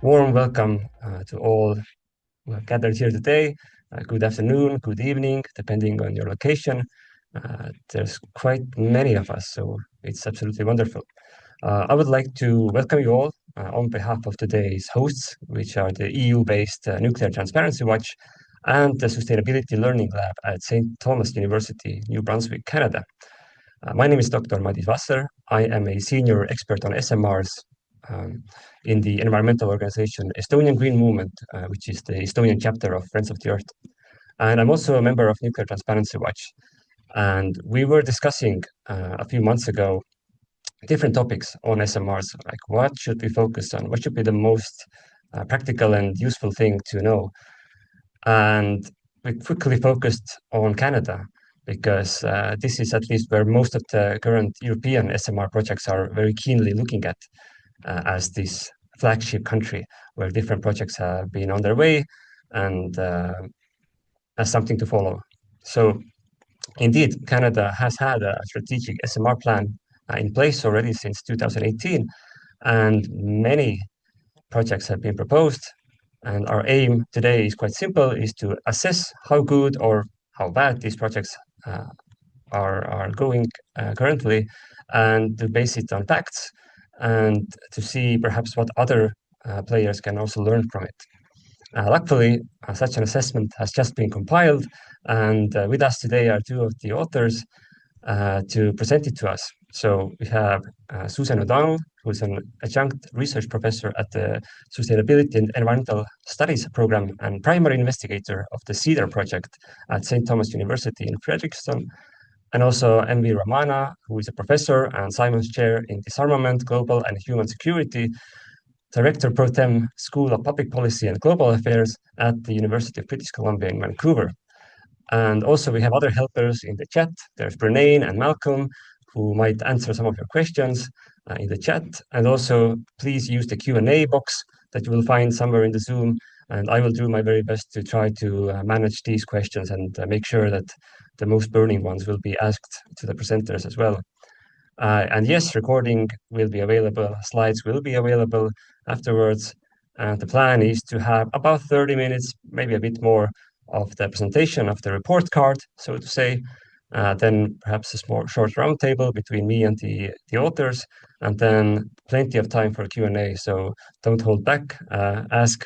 Warm welcome to all who have gathered here today. Good afternoon, good evening, depending on your location. There's quite many of us, so it's absolutely wonderful. I would like to welcome you all on behalf of today's hosts, which are the EU-based Nuclear Transparency Watch and the Sustainability Learning Lab at St. Thomas University, New Brunswick, Canada. My name is Dr. Madis Vasser. I am a senior expert on SMRs um, in the environmental organization Estonian Green Movement, which is the Estonian chapter of Friends of the Earth. And I'm also a member of Nuclear Transparency Watch. And we were discussing a few months ago different topics on SMRs, like what should we focus on? What should be the most practical and useful thing to know? And we quickly focused on Canada because this is at least where most of the current European SMR projects are very keenly looking at as this flagship country where different projects have been on their way and as something to follow. So indeed, Canada has had a strategic SMR plan in place already since 2018, and many projects have been proposed. And our aim today is quite simple, is to assess how good or how bad these projects uh, are going currently, and to base it on facts, and to see perhaps what other players can also learn from it. Luckily, such an assessment has just been compiled, and with us today are two of the authors to present it to us. So we have Susan O'Donnell, who is an adjunct research professor at the Sustainability and Environmental Studies program and primary investigator of the CEDAR project at St. Thomas University in Fredericton, and also M.V. Ramana, who is a professor and Simons Chair in Disarmament, Global and Human Security, Director Pro Tem, School of Public Policy and Global Affairs at the University of British Columbia in Vancouver. And also we have other helpers in the chat. There's Bernane and Malcolm, who might answer some of your questions in the chat. And also please use the Q&A box that you will find somewhere in the Zoom. And I will do my very best to try to manage these questions and make sure that the most burning ones will be asked to the presenters as well. And yes, recording will be available, slides will be available afterwards. And the plan is to have about 30 minutes, maybe a bit more, of the presentation of the report card, so to say. Then perhaps a small short roundtable between me and the authors, and then plenty of time for Q&A. So don't hold back, ask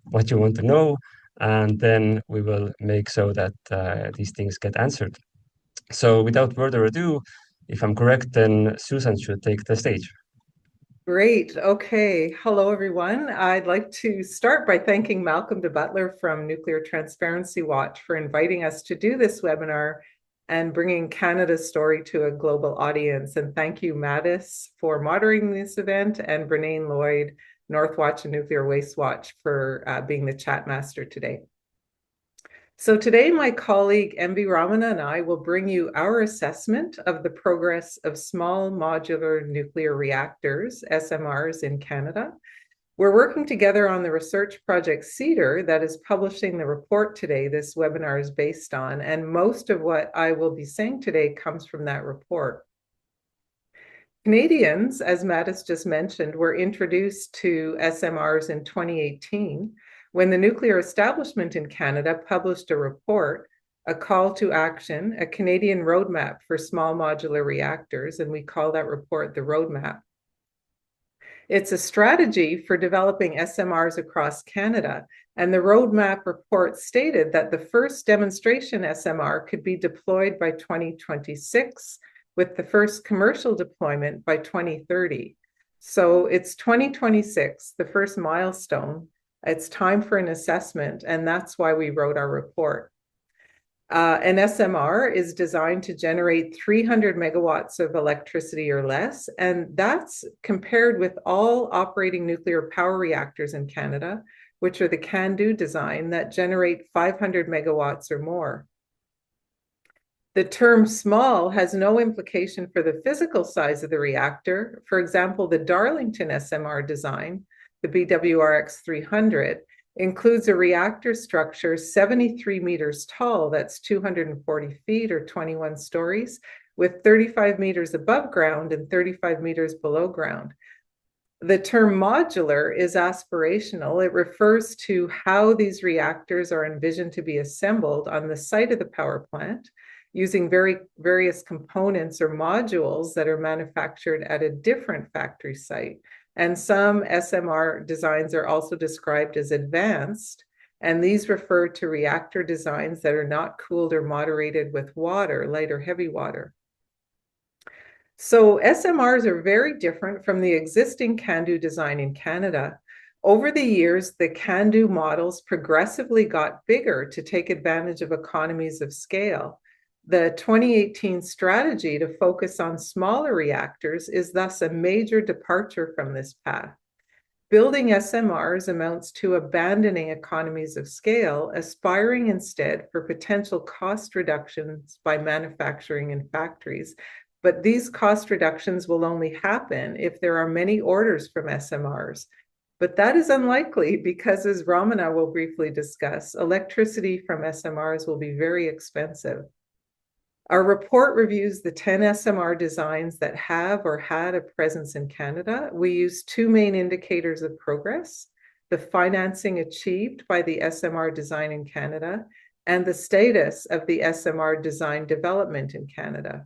what you want to know, and then we will make so that these things get answered. So without further ado, if I'm correct, then Susan should take the stage. Great. Okay. Hello, everyone. I'd like to start by thanking Malcolm de Butler from Nuclear Transparency Watch for inviting us to do this webinar and bringing Canada's story to a global audience. And thank you, Mattis, for moderating this event, and Bernane Lloyd, Northwatch and Nuclear Waste Watch, for being the chat master today. So today, my colleague M.V. Ramana and I will bring you our assessment of the progress of small modular nuclear reactors, SMRs, in Canada. We're working together on the research project CEDAR that is publishing the report today this webinar is based on, and most of what I will be saying today comes from that report. Canadians, as Mattis just mentioned, were introduced to SMRs in 2018, when the nuclear establishment in Canada published a report, A Call to Action, a Canadian Roadmap for Small Modular Reactors, and we call that report the Roadmap. It's a strategy for developing SMRs across Canada, and the Roadmap report stated that the first demonstration SMR could be deployed by 2026, with the first commercial deployment by 2030. So it's 2026, the first milestone. It's time for an assessment, and that's why we wrote our report. An SMR is designed to generate 300 megawatts of electricity or less, and that's compared with all operating nuclear power reactors in Canada, which are the CANDU design, that generate 500 megawatts or more. The term small has no implication for the physical size of the reactor. For example, the Darlington SMR design, the BWRX 300, includes a reactor structure 73 meters tall, that's 240 feet or 21 stories, with 35 meters above ground and 35 meters below ground. The term modular is aspirational. It refers to how these reactors are envisioned to be assembled on the site of the power plant using various components or modules that are manufactured at a different factory site. And some SMR designs are also described as advanced, and these refer to reactor designs that are not cooled or moderated with water, light or heavy water. So SMRs are very different from the existing CANDU design in Canada. Over the years, the CANDU models progressively got bigger to take advantage of economies of scale. The 2018 strategy to focus on smaller reactors is thus a major departure from this path. Building SMRs amounts to abandoning economies of scale, aspiring instead for potential cost reductions by manufacturing in factories. But these cost reductions will only happen if there are many orders from SMRs. But that is unlikely because, as Ramana will briefly discuss, electricity from SMRs will be very expensive. Our report reviews the 10 SMR designs that have or had a presence in Canada. We use two main indicators of progress: the financing achieved by the SMR design in Canada and the status of the SMR design development in Canada.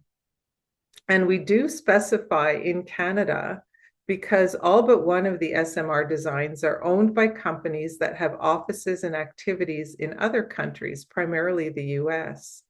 And we do specify in Canada because all but one of the SMR designs are owned by companies that have offices and activities in other countries, primarily the US.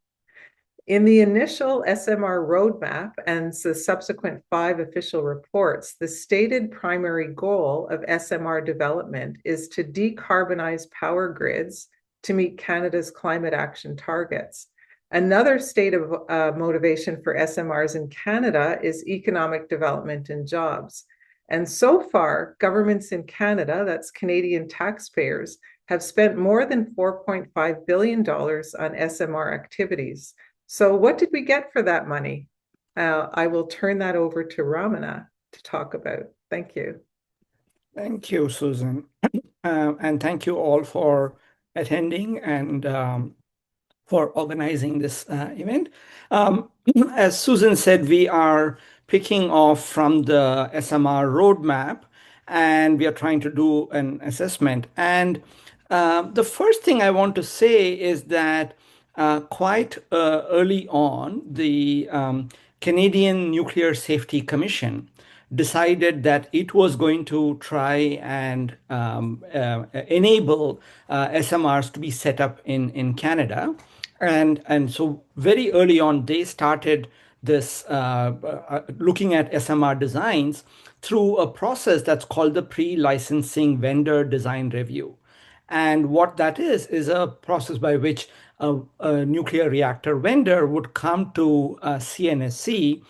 In the initial SMR roadmap and the subsequent 5 official reports, the stated primary goal of SMR development is to decarbonize power grids to meet Canada's climate action targets. Another stated motivation for SMRs in Canada is economic development and jobs. And so far, governments in Canada, that's Canadian taxpayers, have spent more than $4.5 billion on SMR activities. So what did we get for that money? I will turn that over to Ramana to talk about. Thank you. Thank you, Susan. And thank you all for attending and for organizing this event. As Susan said, we are picking off from the SMR roadmap and we are trying to do an assessment. And the first thing I want to say is that quite early on, the Canadian Nuclear Safety Commission decided that it was going to try and enable SMRs to be set up in Canada. And so very early on, they started this looking at SMR designs through a process that's called the pre-licensing vendor design review. And what that is a process by which a nuclear reactor vendor would come to CNSC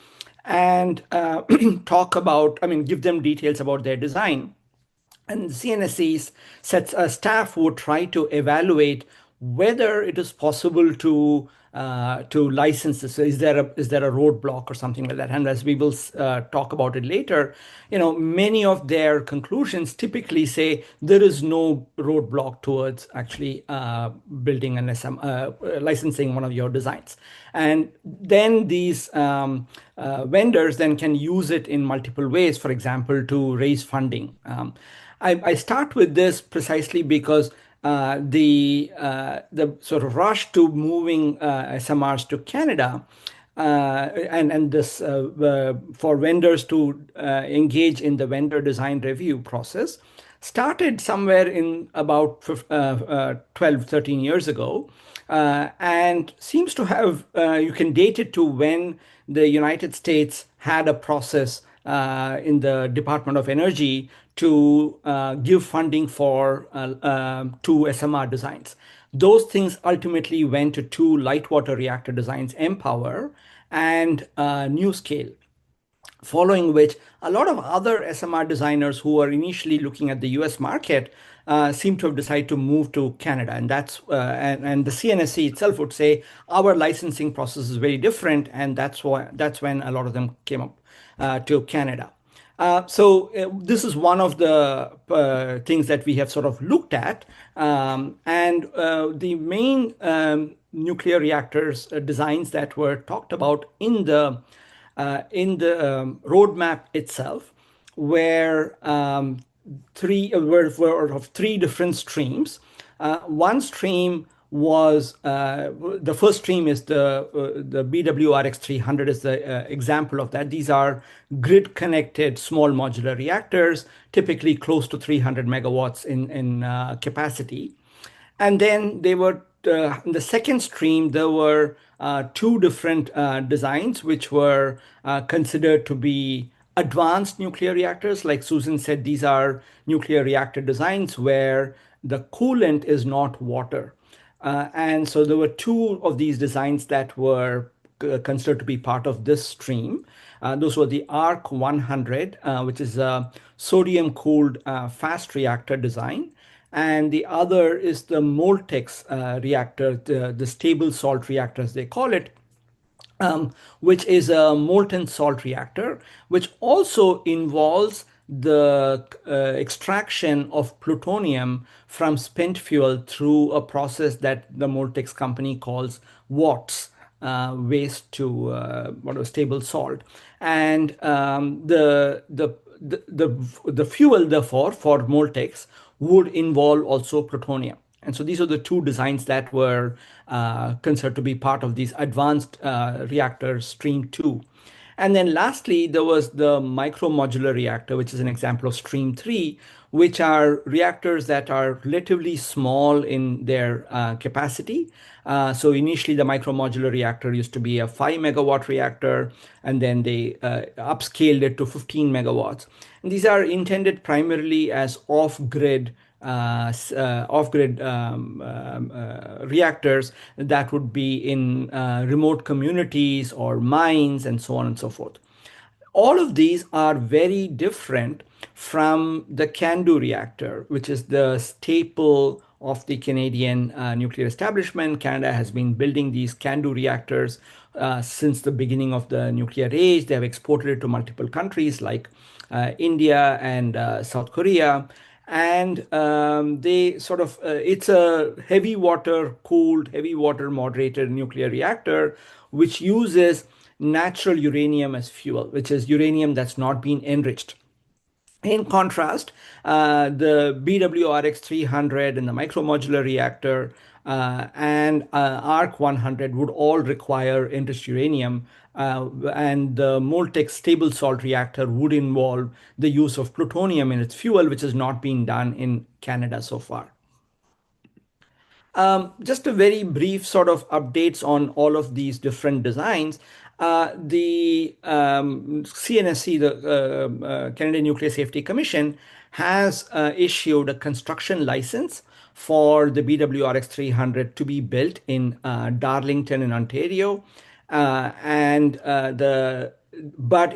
and talk about, give them details about their design. And CNSC's staff would try to evaluate whether it is possible to license this. So is there a roadblock or something like that? And as we will talk about it later, many of their conclusions typically say there is no roadblock towards actually building an licensing one of your designs. And then these vendors then can use it in multiple ways, for example, to raise funding. I start with this precisely because the sort of rush to moving SMRs to Canada and this for vendors to engage in the vendor design review process started somewhere in about 12, 13 years ago, and seems to have, you can date it to when the United States had a process in the Department of Energy to give funding for two SMR designs. Those things ultimately went to two light water reactor designs, Empower and NuScale. Following which, a lot of other SMR designers who were initially looking at the US market seem to have decided to move to Canada. And that's and the CNSC itself would say our licensing process is very different. And that's when a lot of them came up to Canada. So this is one of the things that we have sort of looked at. And the main nuclear reactors designs that were talked about in the roadmap itself where were of three different streams. One stream was the first stream is the BWRX 300 is the example of that. These are grid connected small modular reactors, typically close to 300 megawatts in capacity. And then they were in the second stream, there were two different designs which were considered to be advanced nuclear reactors. Like Susan said, these are nuclear reactor designs where the coolant is not water. And so there were two of these designs that were considered to be part of this stream. Those were the ARC 100, which is a sodium cooled fast reactor design, and the other is the Moltex reactor, the stable salt reactor, as they call it, which is a molten salt reactor, which also involves the extraction of plutonium from spent fuel through a process that the Moltex company calls WATS. Waste to what stable salt, and the fuel therefore for Moltex would involve also plutonium. And so these are the two designs that were considered to be part of these advanced reactors, Stream 2. And then lastly, there was the micro modular reactor, which is an example of Stream 3, which are reactors that are relatively small in their capacity. So initially, the micro modular reactor used to be a 5 megawatt reactor, and then they upscaled it to 15 megawatts. And these are intended primarily as off-grid reactors that would be in remote communities or mines and so on and so forth. All of these are very different from the CANDU reactor, which is the staple of the Canadian nuclear establishment. Canada has been building these CANDU reactors since the beginning of the nuclear age. They have exported it to multiple countries like India and South Korea. And they sort of, it's a heavy water cooled, heavy water moderated nuclear reactor, which uses natural uranium as fuel, which is uranium that's not been enriched. In contrast, the BWRX 300 and the micromodular reactor and ARC 100 would all require enriched uranium, and the Moltex stable salt reactor would involve the use of plutonium in its fuel, which has not been done in Canada so far. Just a very brief sort of updates on all of these different designs. The CNSC, the Canadian Nuclear Safety Commission, has issued a construction license for the BWRX 300 to be built in Darlington in Ontario. But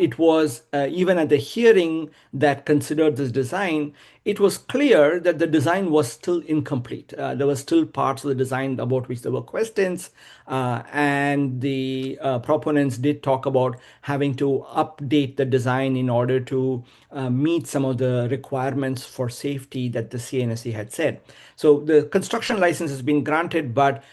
it was even at the hearing that considered this design, it was clear that the design was still incomplete. There were still parts of the design about which there were questions, and the proponents did talk about having to update the design in order to meet some of the requirements for safety that the CNSC had set. So the construction license has been granted, but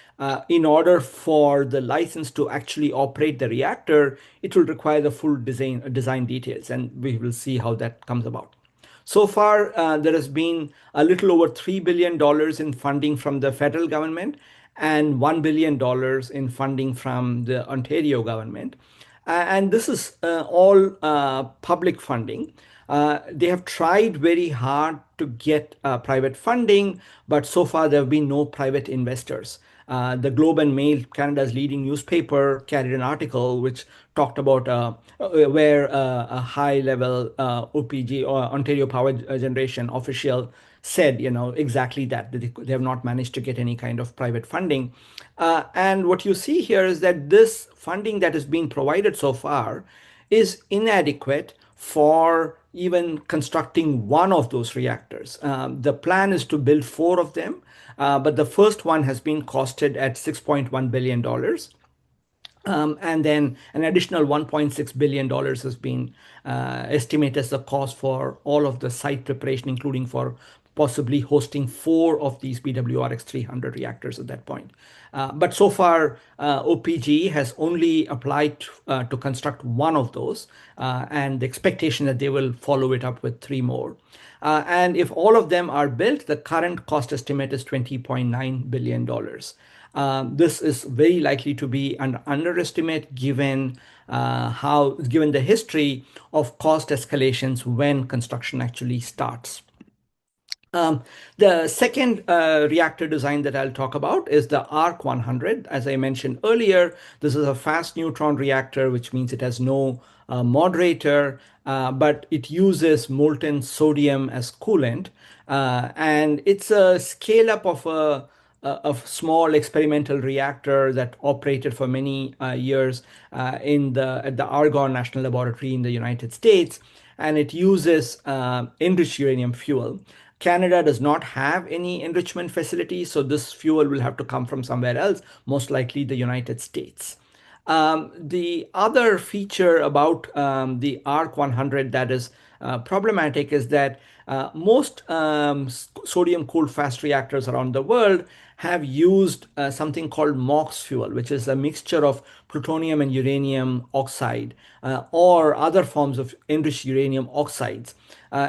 in order for the license to actually operate the reactor, it will require the full design details, and we will see how that comes about. So far, there has been a little over $3 billion in funding from the federal government and $1 billion in funding from the Ontario government. And this is all public funding. They have tried very hard to get private funding, but so far there have been no private investors. The Globe and Mail, Canada's leading newspaper, carried an article which talked about where a high-level OPG or Ontario Power Generation official said, exactly that they have not managed to get any kind of private funding. And what you see here is that this funding that is being provided so far is inadequate for even constructing one of those reactors. The plan is to build four of them, but the first one has been costed at $6.1 billion. And then an additional $1.6 billion has been estimated as the cost for all of the site preparation, including for possibly hosting 4 of these BWRX-300 reactors at that point. But so far, OPG has only applied to construct one of those, and the expectation that they will follow it up with 3 more. And if all of them are built, the current cost estimate is $20.9 billion. This is very likely to be an underestimate given given the history of cost escalations when construction actually starts. The second reactor design that I'll talk about is the ARC-100. As I mentioned earlier, this is a fast neutron reactor, which means it has no moderator, but it uses molten sodium as coolant. And it's a scale up of a small experimental reactor that operated for many years at the Argonne National Laboratory in the United States, and it uses enriched uranium fuel. Canada does not have any enrichment facilities, so this fuel will have to come from somewhere else, most likely the United States. The other feature about the ARC-100 that is problematic is that most sodium-cooled fast reactors around the world have used something called MOX fuel, which is a mixture of plutonium and uranium oxide or other forms of enriched uranium oxides.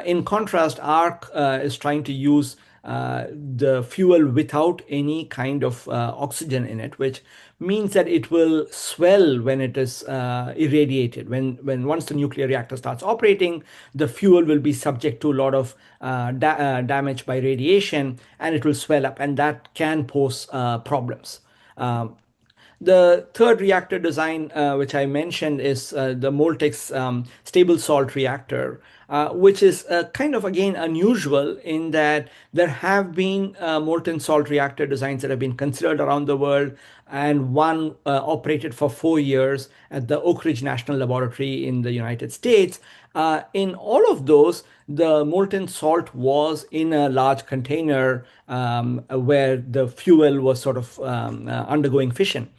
In contrast, ARC is trying to use the fuel without any kind of oxygen in it, which means that it will swell when it is irradiated. Once the nuclear reactor starts operating, the fuel will be subject to a lot of damage by radiation, and it will swell up, and that can pose problems. The third reactor design, which I mentioned, is the Moltex stable salt reactor, which is kind of, again, unusual in that there have been molten salt reactor designs that have been considered around the world, and one operated for 4 years at the Oak Ridge National Laboratory in the United States. In all of those, the molten salt was in a large container where the fuel was sort of undergoing fission.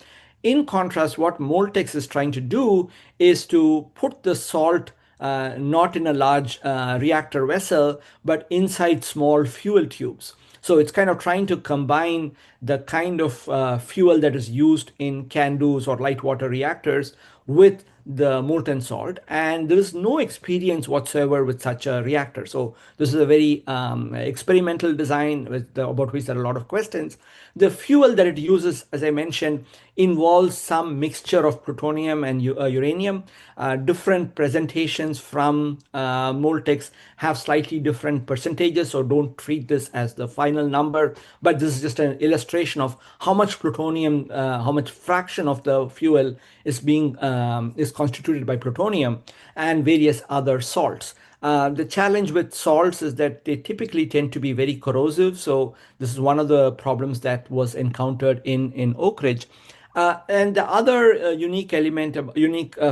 In contrast, what Moltex is trying to do is to put the salt not in a large reactor vessel, but inside small fuel tubes. So it's kind of trying to combine the kind of fuel that is used in CANDUs or light water reactors with the molten salt, and there is no experience whatsoever with such a reactor. So this is a very experimental design about which there are a lot of questions. The fuel that it uses, as I mentioned, involves some mixture of plutonium and uranium. Different presentations from Moltex have slightly different percentages, so don't treat this as the final number, but this is just an illustration of how much plutonium, how much fraction of the fuel is constituted by plutonium and various other salts. The challenge with salts is that they typically tend to be very corrosive. So this is one of the problems that was encountered in Oak Ridge. And the other unique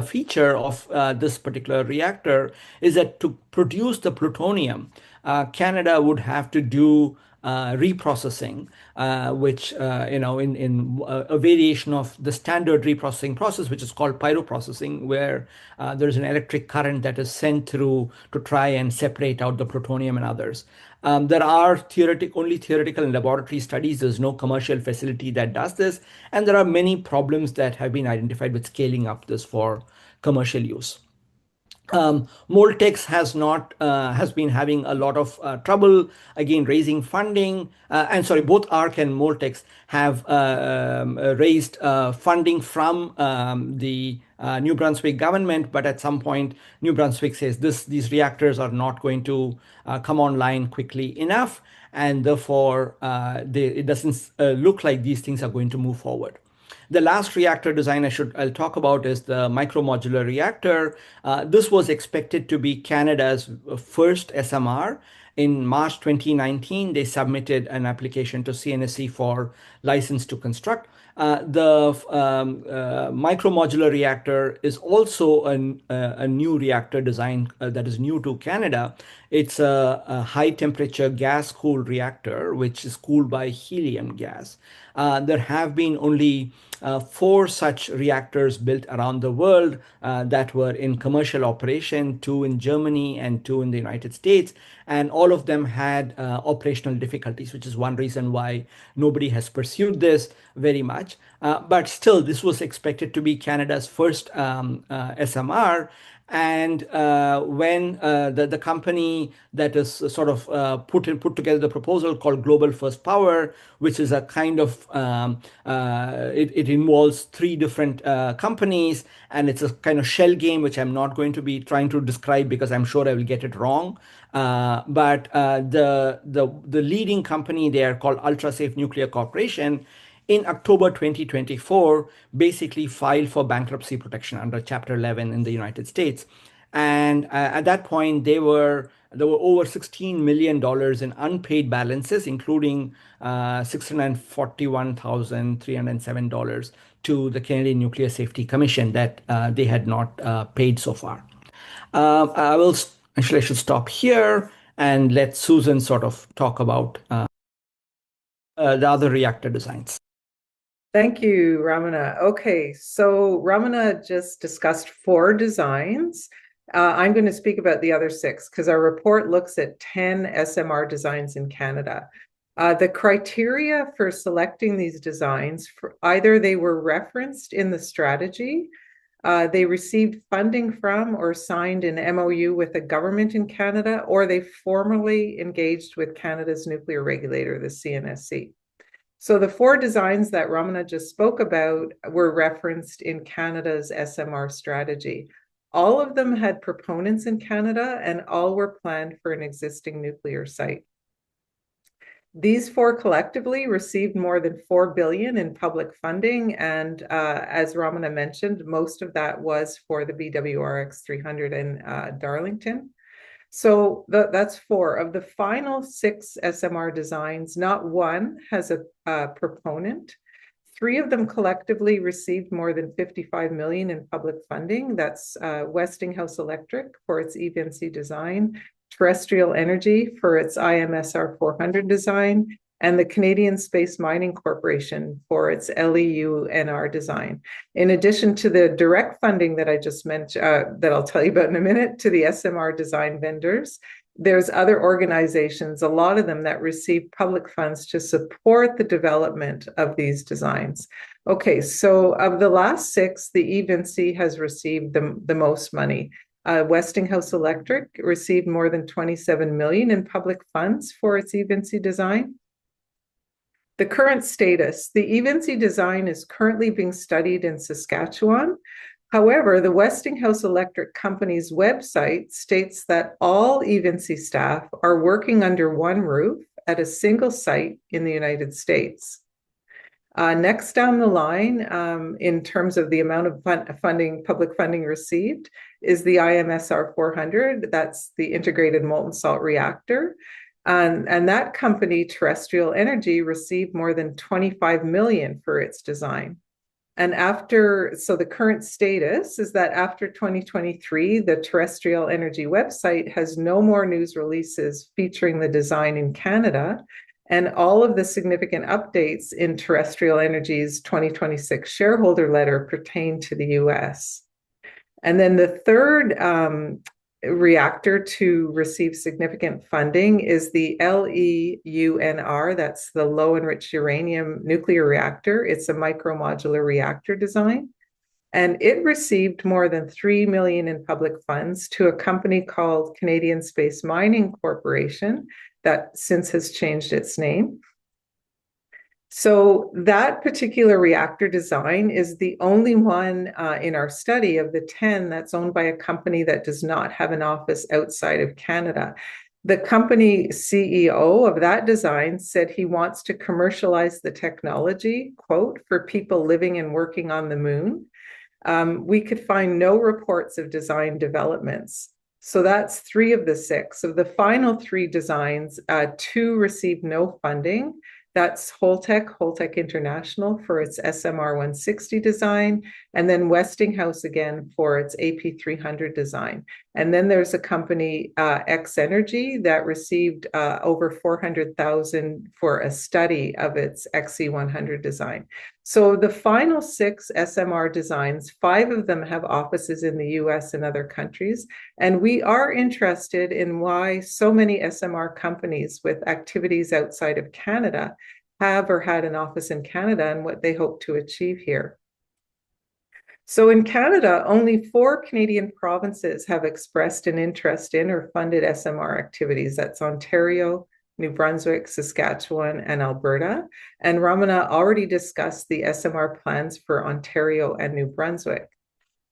feature of this particular reactor is that to produce the plutonium, Canada would have to do reprocessing, which in a variation of the standard reprocessing process, which is called pyroprocessing, where there's an electric current that is sent through to try and separate out the plutonium and others. There are only theoretical and laboratory studies. There's no commercial facility that does this, and there are many problems that have been identified with scaling up this for commercial use. Moltex has been having a lot of trouble again raising funding. And sorry, both ARC and Moltex have raised funding from the New Brunswick government, but at some point, New Brunswick says these reactors are not going to come online quickly enough, and therefore it doesn't look like these things are going to move forward. The last reactor design I'll talk about is the micromodular reactor. This was expected to be Canada's first SMR. In March 2019, they submitted an application to CNSC for license to construct. The micromodular reactor is also a new reactor design that is new to Canada. It's a high temperature gas cooled reactor, which is cooled by helium gas. There have been only 4 such reactors built around the world that were in commercial operation, 2 in Germany and 2 in the United States. And all of them had operational difficulties, which is one reason why nobody has pursued this very much. But still, this was expected to be Canada's first SMR. And when the company that is sort of put together the proposal called Global First Power, which is a kind of it involves 3 different companies, and it's a kind of shell game which I'm not going to be trying to describe because I'm sure I will get it wrong. But the leading company there, called Ultra Safe Nuclear Corporation, in October 2024, basically filed for bankruptcy protection under Chapter 11 in the United States. And at that point, there were over $16 million in unpaid balances, including $641,307 to the Canadian Nuclear Safety Commission that they had not paid so far. I should stop here and let Susan sort of talk about the other reactor designs. Thank you, Ramana. Okay, so Ramana just discussed 4 designs. I'm going to speak about the other 6 because our report looks at 10 SMR designs in Canada. The criteria for selecting these designs, either they were referenced in the strategy, they received funding from or signed an MOU with a government in Canada, or they formally engaged with Canada's nuclear regulator, the CNSC. So the 4 designs that Ramana just spoke about were referenced in Canada's SMR strategy. All of them had proponents in Canada, and all were planned for an existing nuclear site. These 4 collectively received more than $4 billion in public funding, and as Ramana mentioned, most of that was for the BWRX 300 in Darlington. So that's 4. Of the final 6 SMR designs, not one has a proponent. 3 of them collectively received more than $55 million in public funding. That's Westinghouse Electric for its eVinci design, Terrestrial Energy for its IMSR 400 design, and the Canadian Space Mining Corporation for its LEU-NR design. In addition to the direct funding that I just mentioned, that I'll tell you about in a minute, to the SMR design vendors, there's other organizations, a lot of them that receive public funds to support the development of these designs. Okay, so of the last 6, the eVinci has received the most money. Westinghouse Electric received more than $27 million in public funds for its eVinci design. The current status, the eVinci design is currently being studied in Saskatchewan. However, the Westinghouse Electric Company's website states that all eVinci staff are working under one roof at a single site in the United States. Next down the line, in terms of the amount of public funding received, is the IMSR 400. That's the integrated molten salt reactor. And that company, Terrestrial Energy, received more than $25 million for its design. And so the current status is that after 2023, the Terrestrial Energy website has no more news releases featuring the design in Canada, and all of the significant updates in Terrestrial Energy's 2026 shareholder letter pertain to the US. And then the third reactor to receive significant funding is the LEU-NR, that's the low enriched uranium nuclear reactor. It's a micromodular reactor design. And it received more than $3 million in public funds to a company called Canadian Space Mining Corporation that since has changed its name. So that particular reactor design is the only one in our study of the 10 that's owned by a company that does not have an office outside of Canada. The company CEO of that design said he wants to commercialize the technology, quote, for people living and working on the moon. We could find no reports of design developments. So that's 3 of the 6. Of the final 3 designs, 2 received no funding. That's Holtec International for its SMR 160 design, and then Westinghouse again for its AP 300 design. And then there's a company, X Energy, that received over 400,000 for a study of its XC100 design. So the final 6 SMR designs, 5 of them have offices in the US and other countries. And we are interested in why so many SMR companies with activities outside of Canada have or had an office in Canada and what they hope to achieve here. So in Canada, only 4 Canadian provinces have expressed an interest in or funded SMR activities. That's Ontario, New Brunswick, Saskatchewan, and Alberta. And Ramana already discussed the SMR plans for Ontario and New Brunswick.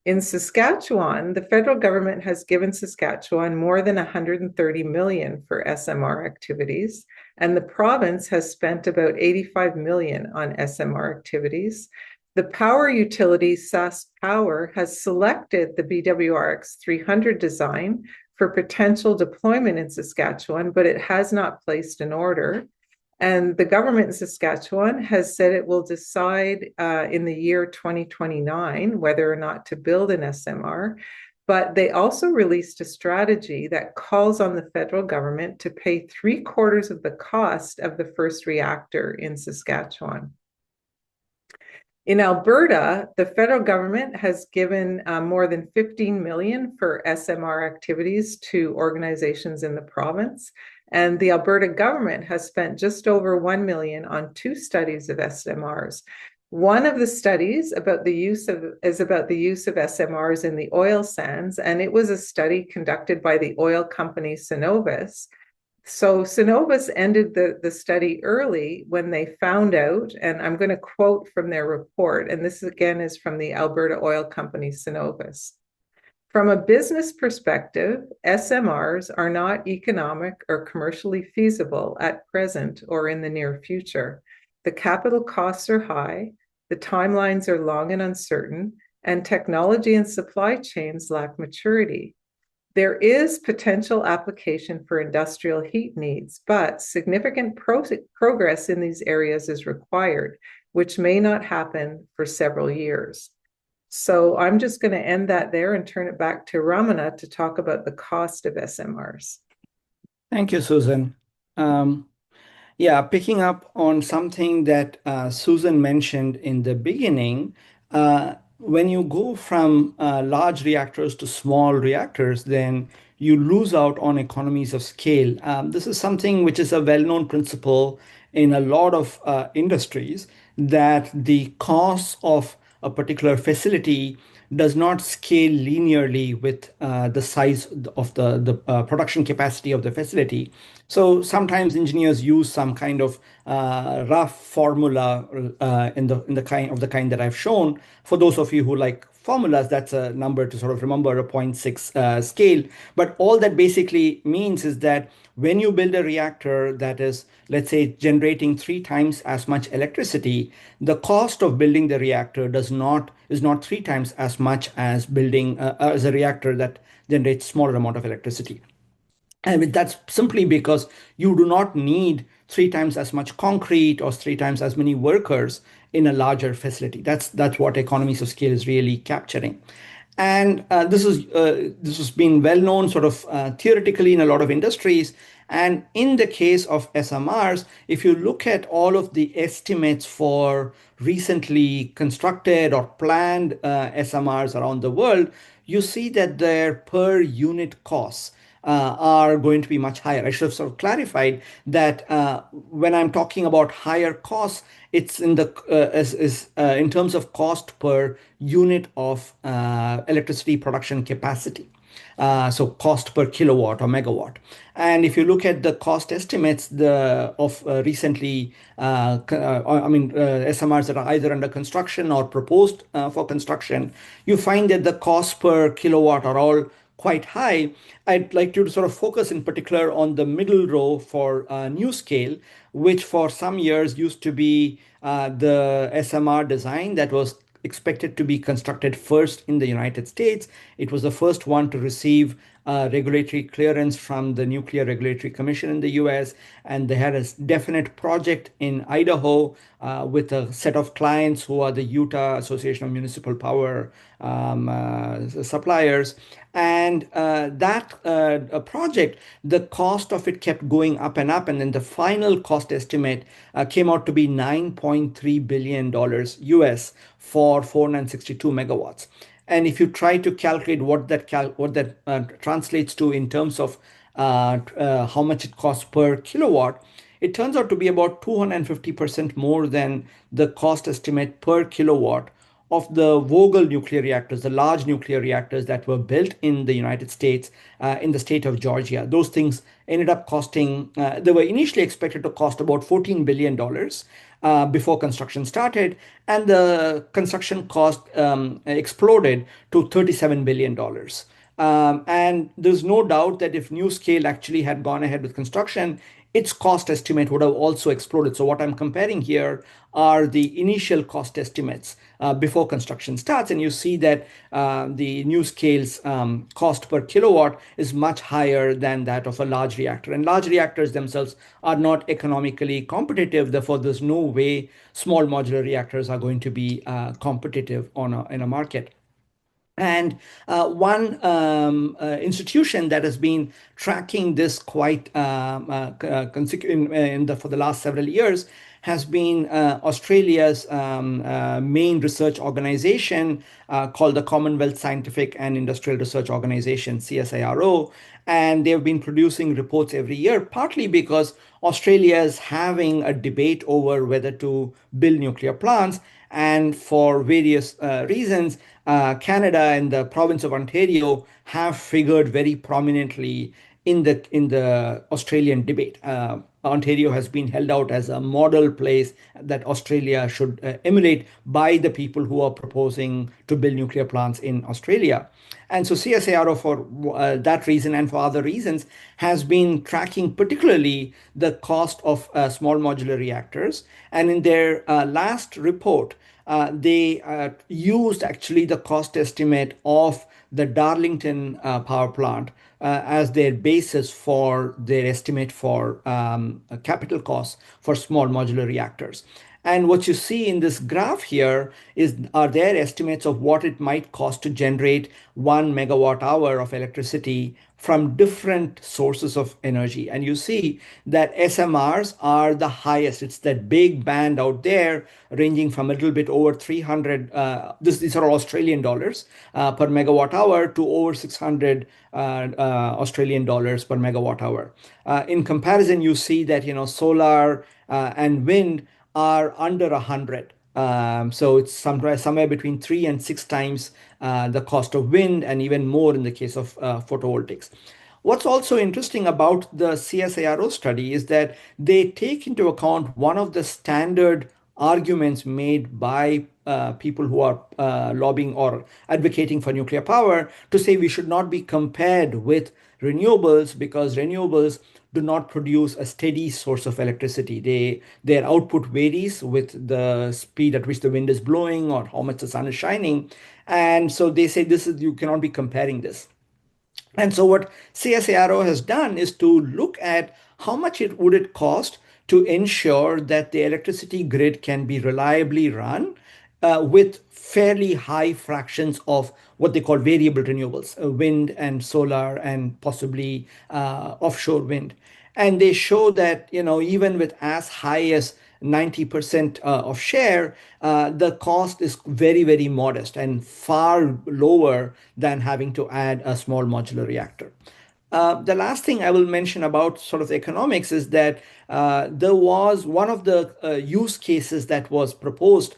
In Saskatchewan, the federal government has given Saskatchewan more than 130 million for SMR activities, and the province has spent about 85 million on SMR activities. The power utility Sask Power has selected the BWRX 300 design for potential deployment in Saskatchewan, but it has not placed an order. And the government in Saskatchewan has said it will decide in the year 2029 whether or not to build an SMR. But they also released a strategy that calls on the federal government to pay 3/4 of the cost of the first reactor in Saskatchewan. In Alberta, the federal government has given more than 15 million for SMR activities to organizations in the province. And the Alberta government has spent just over 1 million on 2 studies of SMRs. One of the studies is about the use of SMRs in the oil sands, and it was a study conducted by the oil company Cenovus. So Cenovus ended the study early when they found out, and I'm going to quote from their report, and this again is from the Alberta oil company Cenovus. From a business perspective, SMRs are not economic or commercially feasible at present or in the near future. The capital costs are high, the timelines are long and uncertain, and technology and supply chains lack maturity. There is potential application for industrial heat needs, but significant progress in these areas is required, which may not happen for several years. So I'm just going to end that there and turn it back to Ramana to talk about the cost of SMRs. Thank you, Susan. Yeah, picking up on something that Susan mentioned in the beginning, when you go from large reactors to small reactors, then you lose out on economies of scale. This is something which is a well-known principle in a lot of industries, that the cost of a particular facility does not scale linearly with the size of the production capacity of the facility. So sometimes engineers use some kind of rough formula in the kind that I've shown. For those of you who like formulas, that's a number to sort of remember, a 0.6 scale. But all that basically means is that when you build a reactor that is, let's say, generating 3 times as much electricity, the cost of building the reactor is not 3 times as much as building as a reactor that generates smaller amount of electricity. And that's simply because you do not need 3 times as much concrete or 3 times as many workers in a larger facility. That's what economies of scale is really capturing. And this has been well known sort of theoretically in a lot of industries. And in the case of SMRs, if you look at all of the estimates for recently constructed or planned SMRs around the world, you see that their per unit costs are going to be much higher. I should have sort of clarified that when I'm talking about higher costs, it's in in terms of cost per unit of electricity production capacity. So cost per kilowatt or megawatt. And if you look at the cost estimates of recently, SMRs that are either under construction or proposed for construction, you find that the cost per kilowatt are all quite high. I'd like you to sort of focus in particular on the middle row for NuScale, which for some years used to be the SMR design that was expected to be constructed first in the United States. It was the first one to receive regulatory clearance from the Nuclear Regulatory Commission in the US, and they had a definite project in Idaho with a set of clients who are the Utah Association of Municipal Power suppliers. And that project, the cost of it kept going up and up, and then the final cost estimate came out to be $9.3 billion US for 462 megawatts. And if you try to calculate what that translates to in terms of how much it costs per kilowatt, it turns out to be about 250% more than the cost estimate per kilowatt of the Vogtle nuclear reactors, the large nuclear reactors that were built in the United States, in the state of Georgia. Those things ended up costing, they were initially expected to cost about $14 billion before construction started, and the construction cost exploded to $37 billion. And there's no doubt that if NuScale actually had gone ahead with construction, its cost estimate would have also exploded. So what I'm comparing here are the initial cost estimates before construction starts. And you see that the NuScale's cost per kilowatt is much higher than that of a large reactor. And large reactors themselves are not economically competitive. Therefore, there's no way small modular reactors are going to be competitive in a market. And one institution that has been tracking this quite for the last several years has been Australia's main research organization called the Commonwealth Scientific and Industrial Research Organization, CSIRO. And they've been producing reports every year, partly because Australia is having a debate over whether to build nuclear plants. And for various reasons, Canada and the province of Ontario have figured very prominently in the Australian debate. Ontario has been held out as a model place that Australia should emulate by the people who are proposing to build nuclear plants in Australia. And so CSIRO, for that reason and for other reasons, has been tracking particularly the cost of small modular reactors. And in their last report, they used actually the cost estimate of the Darlington power plant as their basis for their estimate for capital costs for small modular reactors. And what you see in this graph here are their estimates of what it might cost to generate 1 megawatt hour of electricity from different sources of energy. And you see that SMRs are the highest. It's that big band out there ranging from a little bit over 300, these are Australian dollars per megawatt hour to over 600 Australian dollars per megawatt hour. In comparison, you see that, solar and wind are under 100. So it's somewhere between 3 and 6 times the cost of wind, and even more in the case of photovoltaics. What's also interesting about the CSIRO study is that they take into account one of the standard arguments made by people who are lobbying or advocating for nuclear power to say we should not be compared with renewables because renewables do not produce a steady source of electricity. Their output varies with the speed at which the wind is blowing or how much the sun is shining. And so they say you cannot be comparing this. And so what CSIRO has done is to look at how much would it cost to ensure that the electricity grid can be reliably run with fairly high fractions of what they call variable renewables, wind and solar and possibly offshore wind. And they show that, even with as high as 90% of share, the cost is very, very modest and far lower than having to add a small modular reactor. The last thing I will mention about sort of economics is that there was one of the use cases that was proposed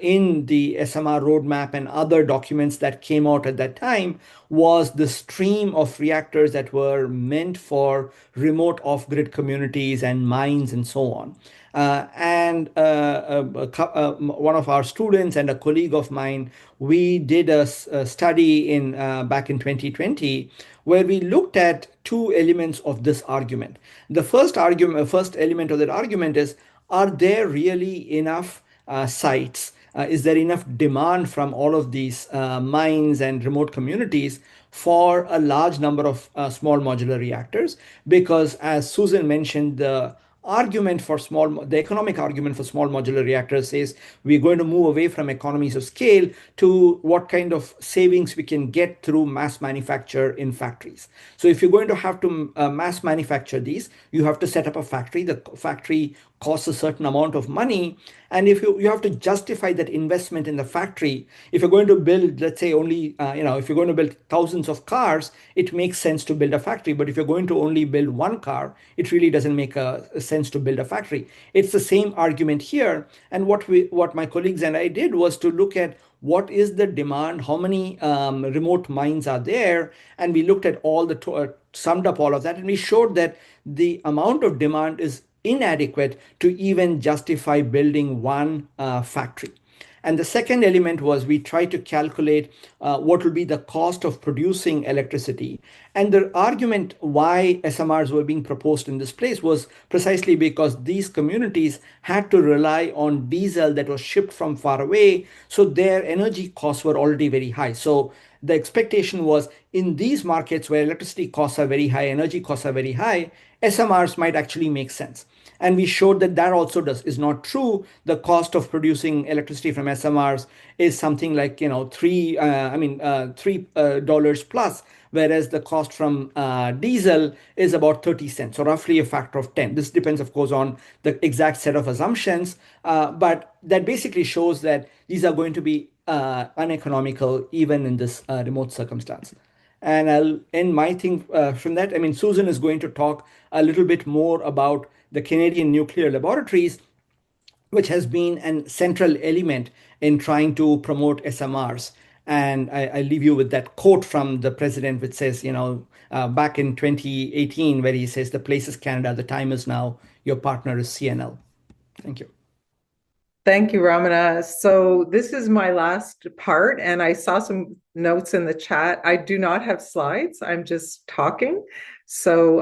in the SMR roadmap and other documents that came out at that time was the stream of reactors that were meant for remote off-grid communities and mines and so on. And one of our students and a colleague of mine, we did a study back in 2020 where we looked at two elements of this argument. The first element of that argument is, are there really enough sites is there enough demand from all of these mines and remote communities for a large number of small modular reactors? Because as Susan mentioned, the economic argument for small modular reactors says we're going to move away from economies of scale to what kind of savings we can get through mass manufacture in factories. So if you're going to have to mass manufacture these, you have to set up a factory. The factory costs a certain amount of money, and if you have to justify that investment in the factory. If you're going to build, let's say, only if you're going to build thousands of cars, it makes sense to build a factory. But if you're going to only build one car, it really doesn't make a sense to build a factory. It's the same argument here. And what my colleagues and I did was to look at what is the demand, how many remote mines are there, and we looked at summed up all of that, and we showed that the amount of demand is inadequate to even justify building one factory. And the second element was we tried to calculate what will be the cost of producing electricity. And the argument why SMRs were being proposed in this place was precisely because these communities had to rely on diesel that was shipped from far away. So their energy costs were already very high. So the expectation was in these markets where electricity costs are very high, energy costs are very high, SMRs might actually make sense. And we showed that that also is not true. The cost of producing electricity from SMRs is something like $3 plus, whereas the cost from diesel is about 30 cents, so roughly a factor of 10. This depends, of course, on the exact set of assumptions, but that basically shows that these are going to be uneconomical even in this remote circumstance. And I'll end my thing from that. I mean, Susan is going to talk a little bit more about the Canadian Nuclear Laboratories, which has been a central element in trying to promote SMRs. And I leave you with that quote from the president, which says, back in 2018, where he says, "The place is Canada, the time is now, your partner is CNL." Thank you. Thank you, Ramana. So this is my last part, and I saw some notes in the chat. I do not have slides. I'm just talking. So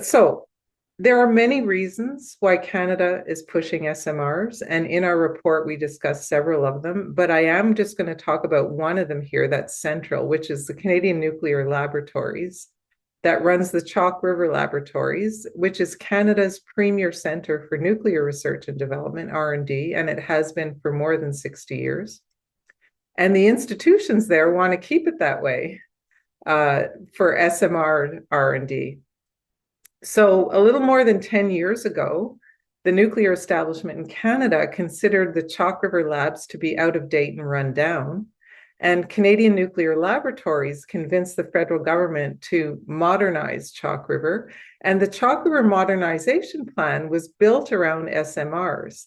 so there are many reasons why Canada is pushing SMRs, and in our report, we discussed several of them, but I am just going to talk about one of them here that's central, which is the Canadian Nuclear Laboratories that runs the Chalk River Laboratories, which is Canada's premier centre for nuclear research and development, R&D, and it has been for more than 60 years. And the institutions there want to keep it that way for SMR R&D. So a little more than 10 years ago, the nuclear establishment in Canada considered the Chalk River Labs to be out of date and run down. And Canadian Nuclear Laboratories convinced the federal government to modernize Chalk River. And the Chalk River Modernization Plan was built around SMRs.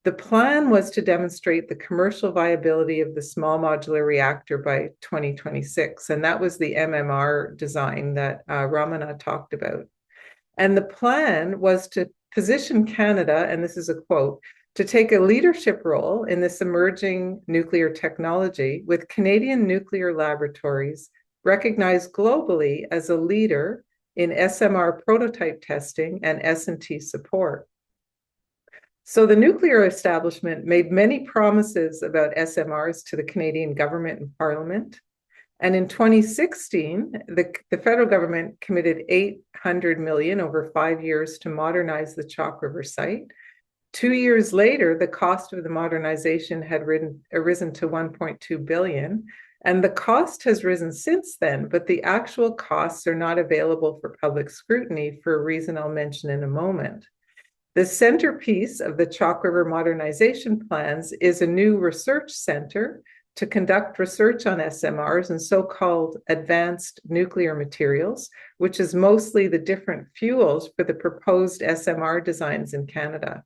The plan was to demonstrate the commercial viability of the small modular reactor by 2026. And that was the MMR design that Ramana talked about. And the plan was to position Canada, and this is a quote, to take a leadership role in this emerging nuclear technology, with Canadian Nuclear Laboratories recognized globally as a leader in SMR prototype testing and S&T support. So the nuclear establishment made many promises about SMRs to the Canadian government and Parliament. And in 2016, the federal government committed $800 million over 5 years to modernize the Chalk River site. 2 years later, the cost of the modernization had arisen to $1.2 billion, and the cost has risen since then, but the actual costs are not available for public scrutiny for a reason I'll mention in a moment. The centerpiece of the Chalk River modernization plans is a new research center to conduct research on SMRs and so-called advanced nuclear materials, which is mostly the different fuels for the proposed SMR designs in Canada.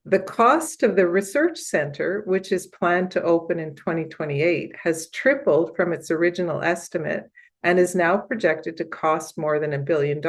The cost of the research center, which is planned to open in 2028, has tripled from its original estimate and is now projected to cost more than $1 billion.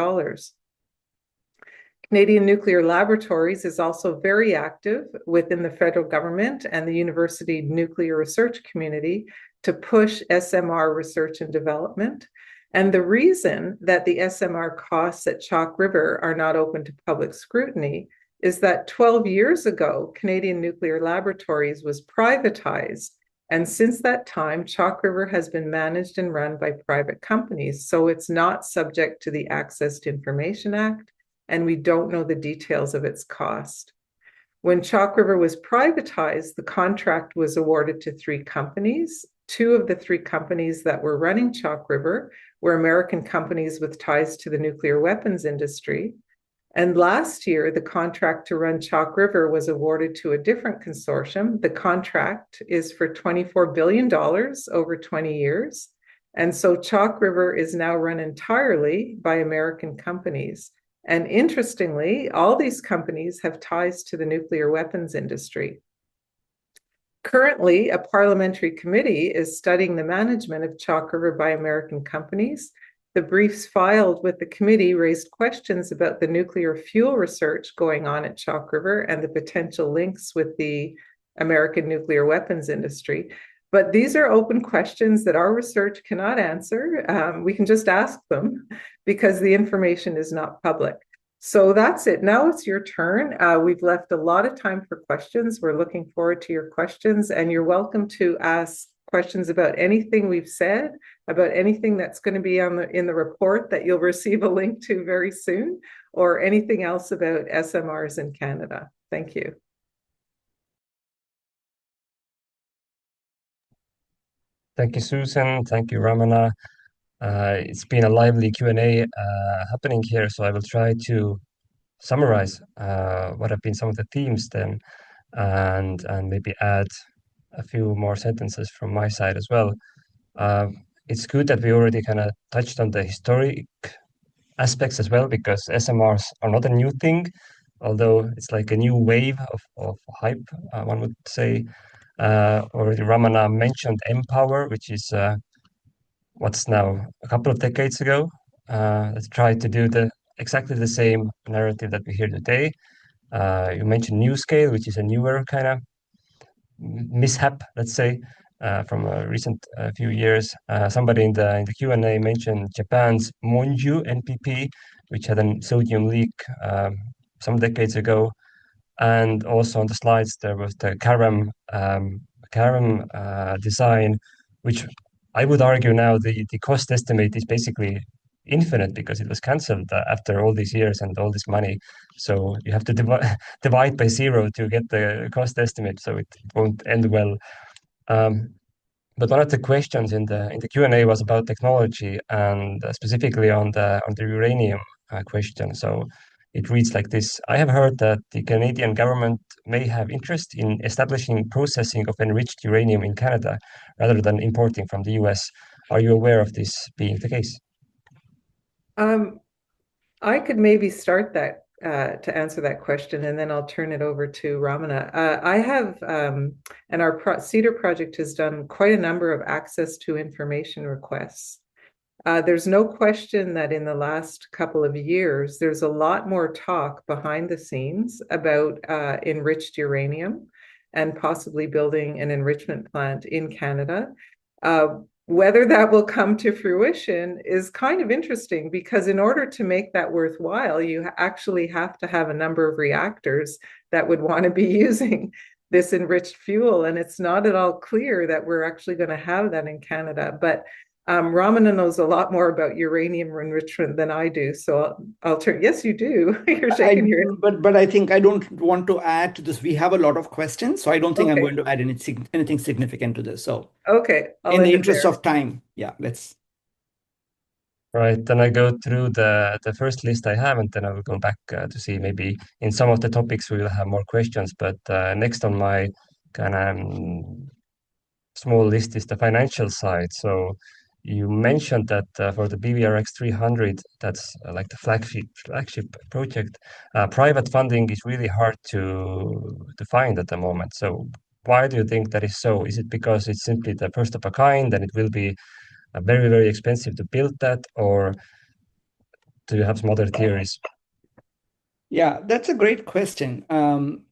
Canadian Nuclear Laboratories is also very active within the federal government and the university nuclear research community to push SMR research and development. And the reason that the SMR costs at Chalk River are not open to public scrutiny is that 12 years ago, Canadian Nuclear Laboratories was privatized. And since that time, Chalk River has been managed and run by private companies. So it's not subject to the Access to Information Act, and we don't know the details of its cost. When Chalk River was privatized, the contract was awarded to 3 companies. 2 of the 3 companies that were running Chalk River were American companies with ties to the nuclear weapons industry. And last year, the contract to run Chalk River was awarded to a different consortium. The contract is for $24 billion over 20 years. And so Chalk River is now run entirely by American companies. And interestingly, all these companies have ties to the nuclear weapons industry. Currently, a parliamentary committee is studying the management of Chalk River by American companies. The briefs filed with the committee raised questions about the nuclear fuel research going on at Chalk River and the potential links with the American nuclear weapons industry. But these are open questions that our research cannot answer. We can just ask them because the information is not public. So that's it. Now it's your turn. We've left a lot of time for questions. We're looking forward to your questions, and you're welcome to ask questions about anything we've said, about anything that's going to be in the report that you'll receive a link to very soon, or anything else about SMRs in Canada. Thank you. Thank you, Susan. Thank you, Ramana. It's been a lively Q&A happening here, so I will try to summarize what have been some of the themes then, and maybe add a few more sentences from my side as well. It's good that we already kind of touched on the historic aspects as well, because SMRs are not a new thing, although it's like a new wave of hype, one would say. Already Ramana mentioned Empower, which is what's now a couple of decades ago. Let's try to do exactly the same narrative that we hear today. You mentioned NewScale, which is a newer kind of mishap, let's say, from a recent few years. Somebody in the Q&A mentioned Japan's Monju NPP, which had a sodium leak some decades ago. And also on the slides, there was the CARAM design, which I would argue now the cost estimate is basically infinite because it was cancelled after all these years and all this money. So you have to divide by 0 to get the cost estimate, so it won't end well. But one of the questions in the Q&A was about technology, and specifically on the uranium question. So it reads like this: I have heard that the Canadian government may have interest in establishing processing of enriched uranium in Canada rather than importing from the US. Are you aware of this being the case? I could maybe start that to answer that question, and then I'll turn it over to Ramana. I have, and our CEDAR project has done quite a number of access to information requests. There's no question that in the last couple of years, there's a lot more talk behind the scenes about enriched uranium and possibly building an enrichment plant in Canada. Whether that will come to fruition is kind of interesting, because in order to make that worthwhile, you actually have to have a number of reactors that would want to be using this enriched fuel. And it's not at all clear that we're actually going to have that in Canada. But Ramana knows a lot more about uranium enrichment than I do. So I'll turn. Yes, you do. You're shaking your head. But I think I don't want to add to this. We have a lot of questions, so I don't think I'm going to add anything significant to this. So okay, in the interest of time, yeah, let's. Right, then I go through the first list I have, and then I will go back to see maybe in some of the topics we will have more questions. But next on my kind of small list is the financial side. So you mentioned that for the BVRX 300, that's like the flagship project. Private funding is really hard to find at the moment. So why do you think that is so? Is it because it's simply the first of a kind and it will be very, very expensive to build that, or do you have some other theories? Yeah, that's a great question.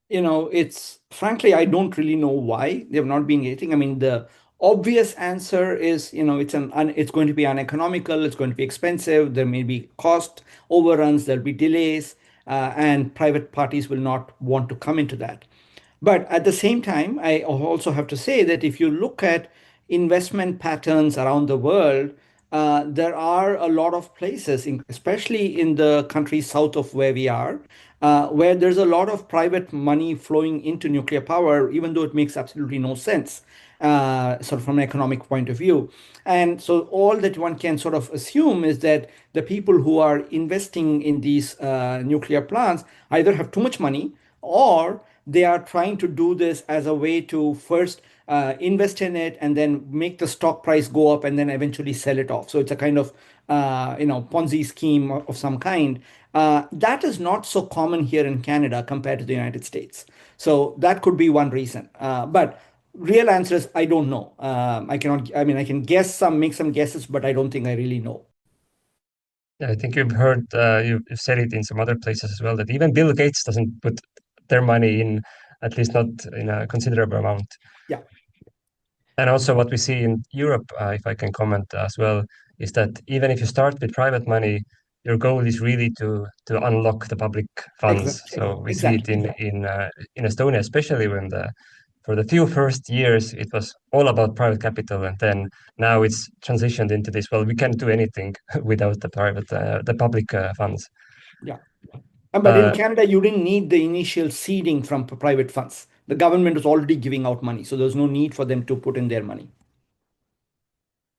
It's frankly, I don't really know why they've not been getting. I mean, the obvious answer is, it's going to be uneconomical, it's going to be expensive, there may be cost overruns, there'll be delays. and private parties will not want to come into that. But at the same time, I also have to say that if you look at investment patterns around the world, there are a lot of places, especially in the countries south of where we are, where there's a lot of private money flowing into nuclear power, even though it makes absolutely no sense, sort of from an economic point of view. And so all that one can sort of assume is that the people who are investing in these nuclear plants either have too much money, or they are trying to do this as a way to first invest in it and then make the stock price go up and then eventually sell it off. So it's a kind of Ponzi scheme of some kind. That is not so common here in Canada compared to the United States. So that could be one reason. But real answer is I don't know. I cannot. I mean, I can guess some, make some guesses, but I don't think I really know. Yeah, I think you've heard, you've said it in some other places as well, that even Bill Gates doesn't put their money in, at least not in a considerable amount. Yeah, And also what we see in Europe, if I can comment as well, is that even if you start with private money, your goal is really to unlock the public funds. exactly, So we see it exactly. in Estonia, especially when for the few first years it was all about private capital, and then now it's transitioned into this. Well, we can't do anything without the public funds. Yeah. But in Uh, Canada, you didn't need the initial seeding from private funds. The government was already giving out money, so there's no need for them to put in their money.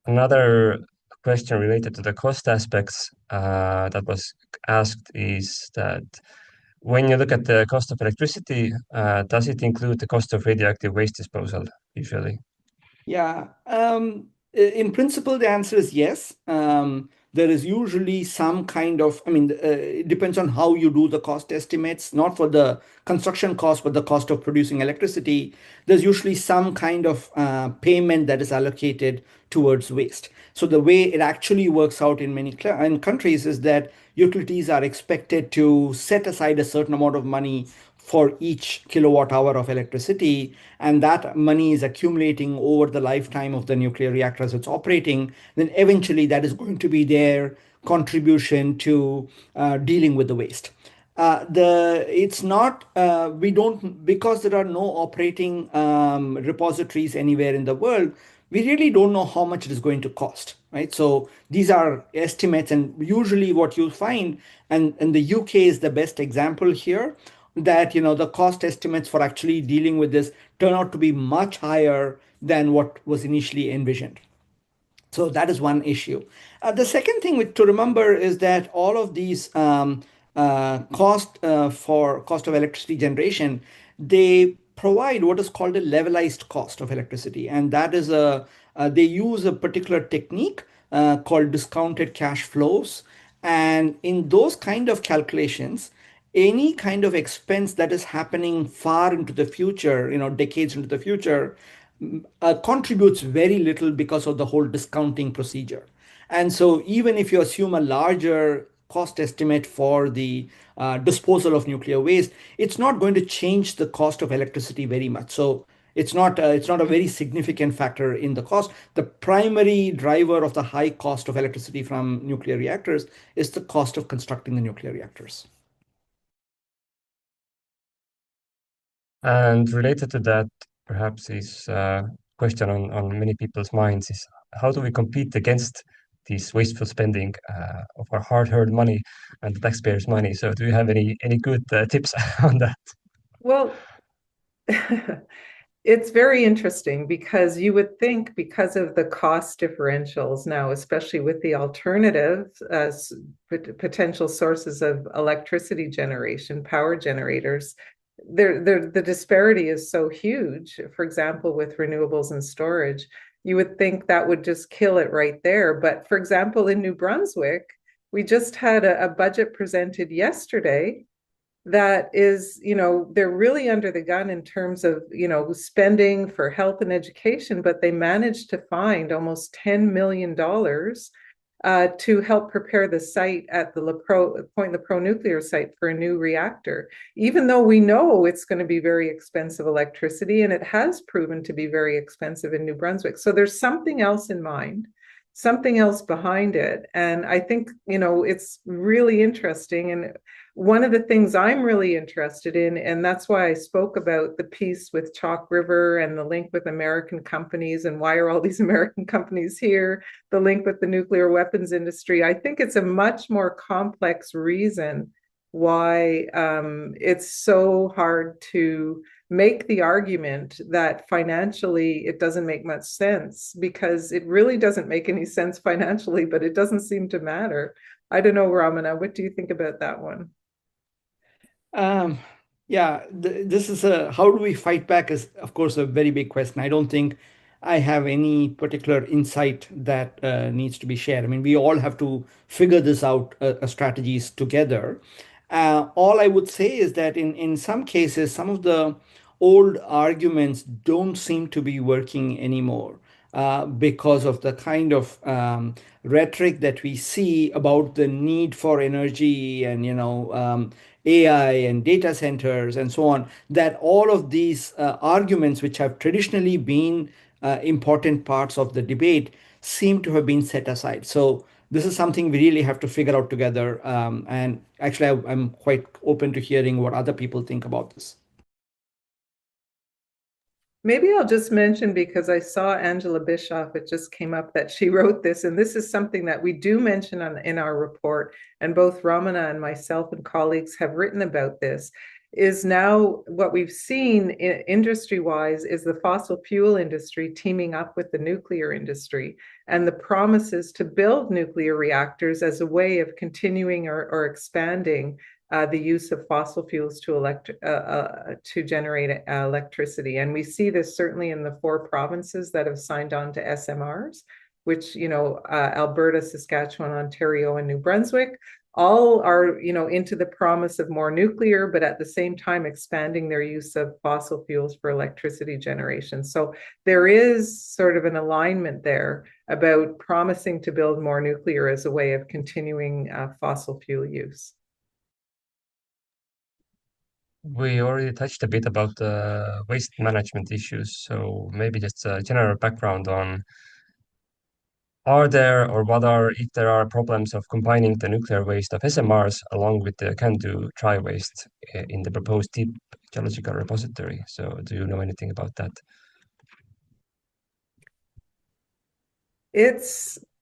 Another question related to the cost aspects that was asked is that when you look at the cost of electricity, does it include the cost of radioactive waste disposal usually? Yeah, in principle, the answer is yes. There is usually some kind of, I mean, it depends on how you do the cost estimates, not for the construction cost, but the cost of producing electricity. There's usually some kind of payment that is allocated towards waste. So the way it actually works out in many in countries is that utilities are expected to set aside a certain amount of money for each kilowatt hour of electricity, and that money is accumulating over the lifetime of the nuclear reactor as it's operating. Then eventually that is going to be their contribution to dealing with the waste. The it's not we don't, because there are no operating repositories anywhere in the world. We really don't know how much it is going to cost, right? So these are estimates, and usually what you find, and the UK is the best example here, that the cost estimates for actually dealing with this turn out to be much higher than what was initially envisioned. So that is one issue. The second thing to remember is that all of these for cost of electricity generation, they provide what is called a levelized cost of electricity, and that is they use a particular technique called discounted cash flows, and in those kind of calculations, any kind of expense that is happening far into the future, decades into the future, contributes very little because of the whole discounting procedure. And so even if you assume a larger cost estimate for the disposal of nuclear waste, it's not going to change the cost of electricity very much. So it's not a very significant factor in the cost. The primary driver of the high cost of electricity from nuclear reactors is the cost of constructing the nuclear reactors. And related to that, perhaps is a question on many people's minds is how do we compete against this wasteful spending of our hard-earned money and the taxpayers' money? So do you have any good tips on that? Well, it's very interesting because you would think, because of the cost differentials now, especially with the alternative potential sources of electricity generation, power generators, the disparity is so huge. For example, with renewables and storage, you would think that would just kill it right there. But for example, in New Brunswick, we just had a budget presented yesterday that is, they're really under the gun in terms of, spending for health and education, but they managed to find almost $10 million to help prepare the site at the Point Lepreau nuclear site for a new reactor, even though we know it's going to be very expensive electricity, and it has proven to be very expensive in New Brunswick. So there's something else in mind, something else behind it. And I think, it's really interesting. And one of the things I'm really interested in, and that's why I spoke about the piece with Chalk River and the link with American companies and why are all these American companies here, the link with the nuclear weapons industry. I think it's a much more complex reason why it's so hard to make the argument that financially it doesn't make much sense, because it really doesn't make any sense financially, but it doesn't seem to matter. I don't know, Ramana, what do you think about that one? Um, yeah, this is how do we fight back is, of course, a very big question. I don't think I have any particular insight that needs to be shared. I mean, we all have to figure this out, strategies together. All I would say is that in some cases, some of the old arguments don't seem to be working anymore. Because of the kind of rhetoric that we see about the need for energy and AI and data centers and so on, that all of these arguments, which have traditionally been important parts of the debate, seem to have been set aside. So this is something we really have to figure out together. And actually, I'm quite open to hearing what other people think about this. Maybe I'll just mention, because I saw Angela Bischoff, it just came up that she wrote this, and this is something that we do mention in our report, and both Ramana and myself and colleagues have written about this, is now what we've seen industry-wise is the fossil fuel industry teaming up with the nuclear industry, and the promises to build nuclear reactors as a way of continuing or expanding the use of fossil fuels to generate electricity. And we see this certainly in the 4 provinces that have signed on to SMRs, which, Alberta, Saskatchewan, Ontario, and New Brunswick, all are, into the promise of more nuclear, but at the same time expanding their use of fossil fuels for electricity generation. So there is sort of an alignment there about promising to build more nuclear as a way of continuing fossil fuel use. We already touched a bit about the waste management issues, so maybe just a general background on are there or what are, if there are problems of combining the nuclear waste of SMRs along with the CANDU dry waste in the proposed deep geological repository. So do you know anything about that?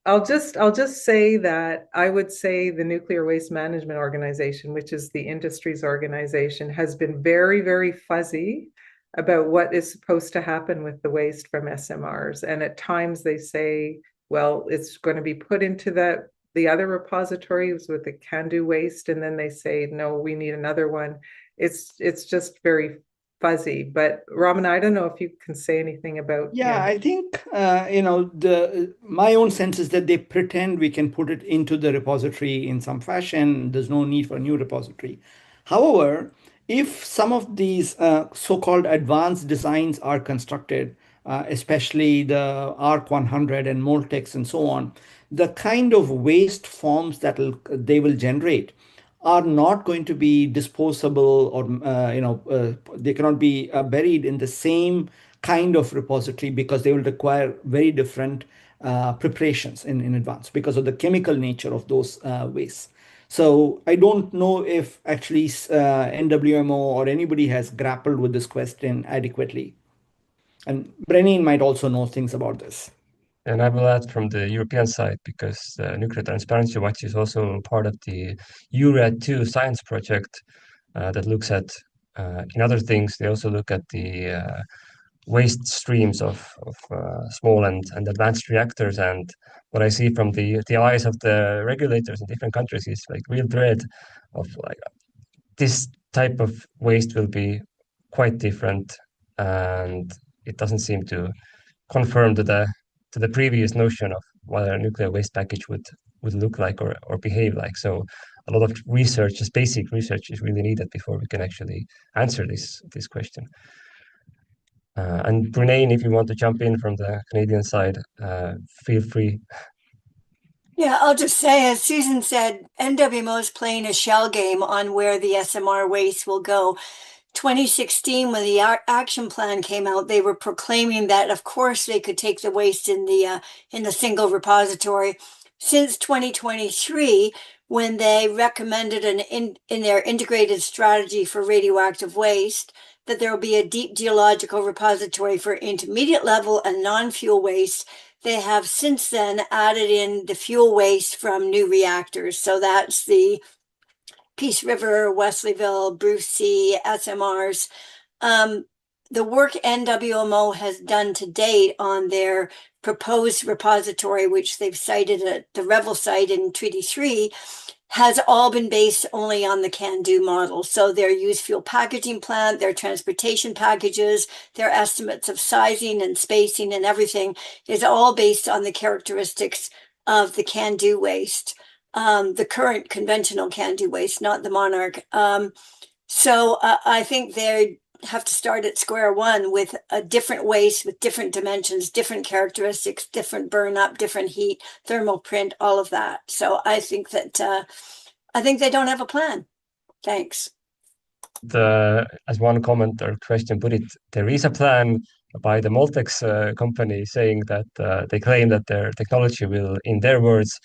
I'll just say that I would say the Nuclear Waste Management Organization, which is the industry's organization, has been very, very fuzzy about what is supposed to happen with the waste from SMRs. And at times they say, well, it's going to be put into the other repositories with the CANDU waste, and then they say, no, we need another one. It's just very fuzzy. But Raman, I don't know if you can say anything about. Yeah, I think my own sense is that they pretend we can put it into the repository in some fashion. There's no need for a new repository. However, if some of these so-called advanced designs are constructed, especially the ARC 100 and Moltex and so on, the kind of waste forms that they will generate are not going to be disposable, or they cannot be buried in the same kind of repository, because they will require very different preparations in advance because of the chemical nature of those wastes. So I don't know if actually NWMO or anybody has grappled with this question adequately. And Brennan might also know things about this. And I will add from the European side, because Nuclear Transparency Watch is also part of the URAD2 science project that looks at, in other things, they also look at the waste streams of small and advanced reactors. And what I see from the eyes of the regulators in different countries is like real dread of like this type of waste will be quite different, and it doesn't seem to conform to the previous notion of what a nuclear waste package would look like or behave like. So a lot of research, just basic research, is really needed before we can actually answer this question. And Brunei, if you want to jump in from the Canadian side, feel free. Yeah, I'll just say, as Susan said, NWMO is playing a shell game on where the SMR waste will go. 2016, when the action plan came out, they were proclaiming that, of course, they could take the waste in the single repository. Since 2023, when they recommended in their integrated strategy for radioactive waste that there will be a deep geological repository for intermediate level and non-fuel waste. They have since then added in the fuel waste from new reactors. So that's the Peace River, Wesleyville, Bruce C, SMRs. The work NWMO has done to date on their proposed repository, which they've cited at the Revel site in Treaty 3, has all been based only on the can-do model. So their used fuel packaging plant, their transportation packages, their estimates of sizing and spacing and everything is all based on the characteristics of the can-do waste, the current conventional can-do waste, not the Monarch. So I think they have to start at square one with a different waste, with different dimensions, different characteristics, different burn up, different heat, thermal print, all of that. So I think that they don't have a plan. Thanks. As one comment or question put it, there is a plan by the Moltex company saying that they claim that their technology will, in their words,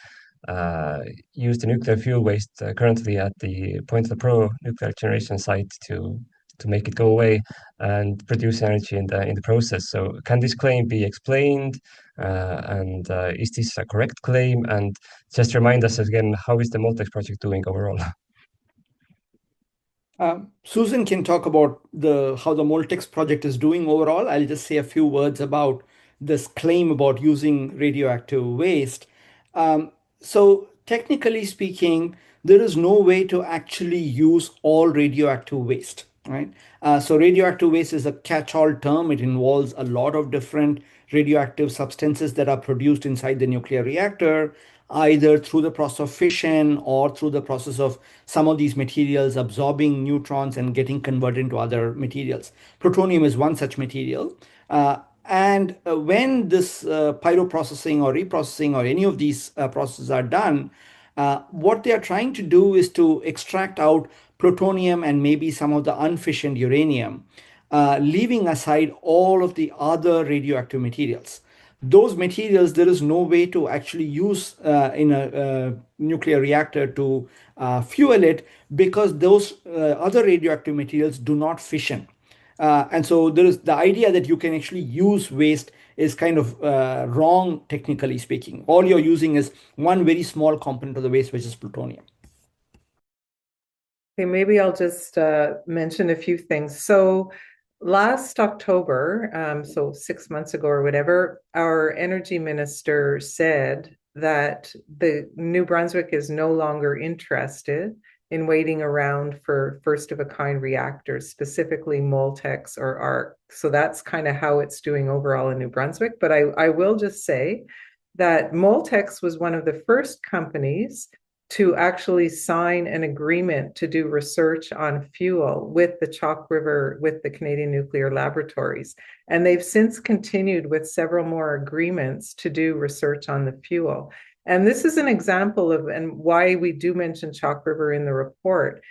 use the nuclear fuel waste currently at the Point Pro nuclear generation site to make it go away and produce energy in the process. So can this claim be explained? And is this a correct claim? And just remind us again, how is the Moltex project doing overall? Susan can talk about how the Moltex project is doing overall. I'll just say a few words about this claim about using radioactive waste. So technically speaking, there is no way to actually use all radioactive waste, right? So radioactive waste is a catch-all term. It involves a lot of different radioactive substances that are produced inside the nuclear reactor, either through the process of fission or through the process of some of these materials absorbing neutrons and getting converted into other materials. Plutonium is one such material. And when this pyroprocessing or reprocessing or any of these processes are done, what they are trying to do is to extract out plutonium and maybe some of the unfissioned uranium, leaving aside all of the other radioactive materials. Those materials, there is no way to actually use in a nuclear reactor to fuel it because those other radioactive materials do not fission. And so there is the idea that you can actually use waste is kind of wrong, technically speaking. All you're using is one very small component of the waste, which is plutonium. Okay, maybe I'll just mention a few things. So last October, so 6 months ago or whatever, our energy minister said that the New Brunswick is no longer interested in waiting around for first of a kind reactors, specifically Moltex or ARC. So that's kind of how it's doing overall in New Brunswick. But I will just say that Moltex was one of the first companies to actually sign an agreement to do research on fuel with the Chalk River, with the Canadian Nuclear Laboratories. And they've since continued with several more agreements to do research on the fuel. And this is an example of, and why we do mention Chalk River in the report.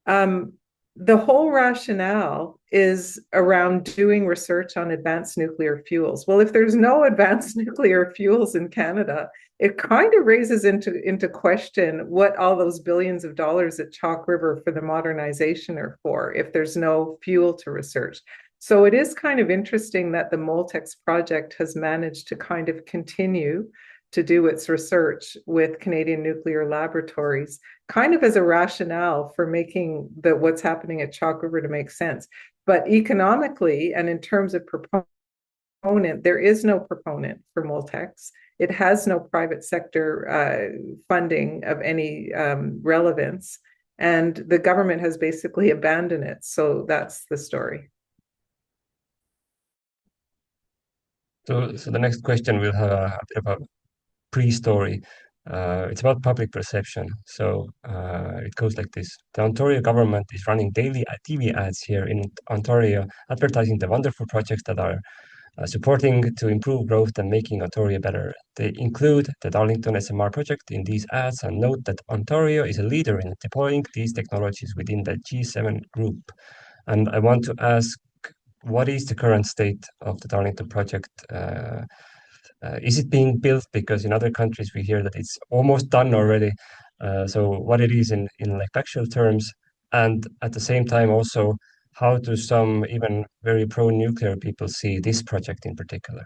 The whole rationale is around doing research on advanced nuclear fuels. Well, if there's no advanced nuclear fuels in Canada, it kind of raises into question what all those billions of dollars at Chalk River for the modernization are for, if there's no fuel to research. So it is kind of interesting that the Moltex project has managed to kind of continue to do its research with Canadian Nuclear Laboratories, kind of as a rationale for making what's happening at Chalk River to make sense. But economically and in terms of proponent, there is no proponent for Moltex. It has no private sector funding of any relevance, and the government has basically abandoned it. So that's the story. So the next question will have a bit of a pre-story. It's about public perception. So it goes like this. The Ontario government is running daily TV ads here in Ontario, advertising the wonderful projects that are supporting to improve growth and making Ontario better. They include the Darlington SMR project in these ads and note that Ontario is a leader in deploying these technologies within the G7 group. And I want to ask, what is the current state of the Darlington project? Is it being built? Because in other countries we hear that it's almost done already. So what it is in like factual terms, and at the same time also how do some even very pro-nuclear people see this project in particular?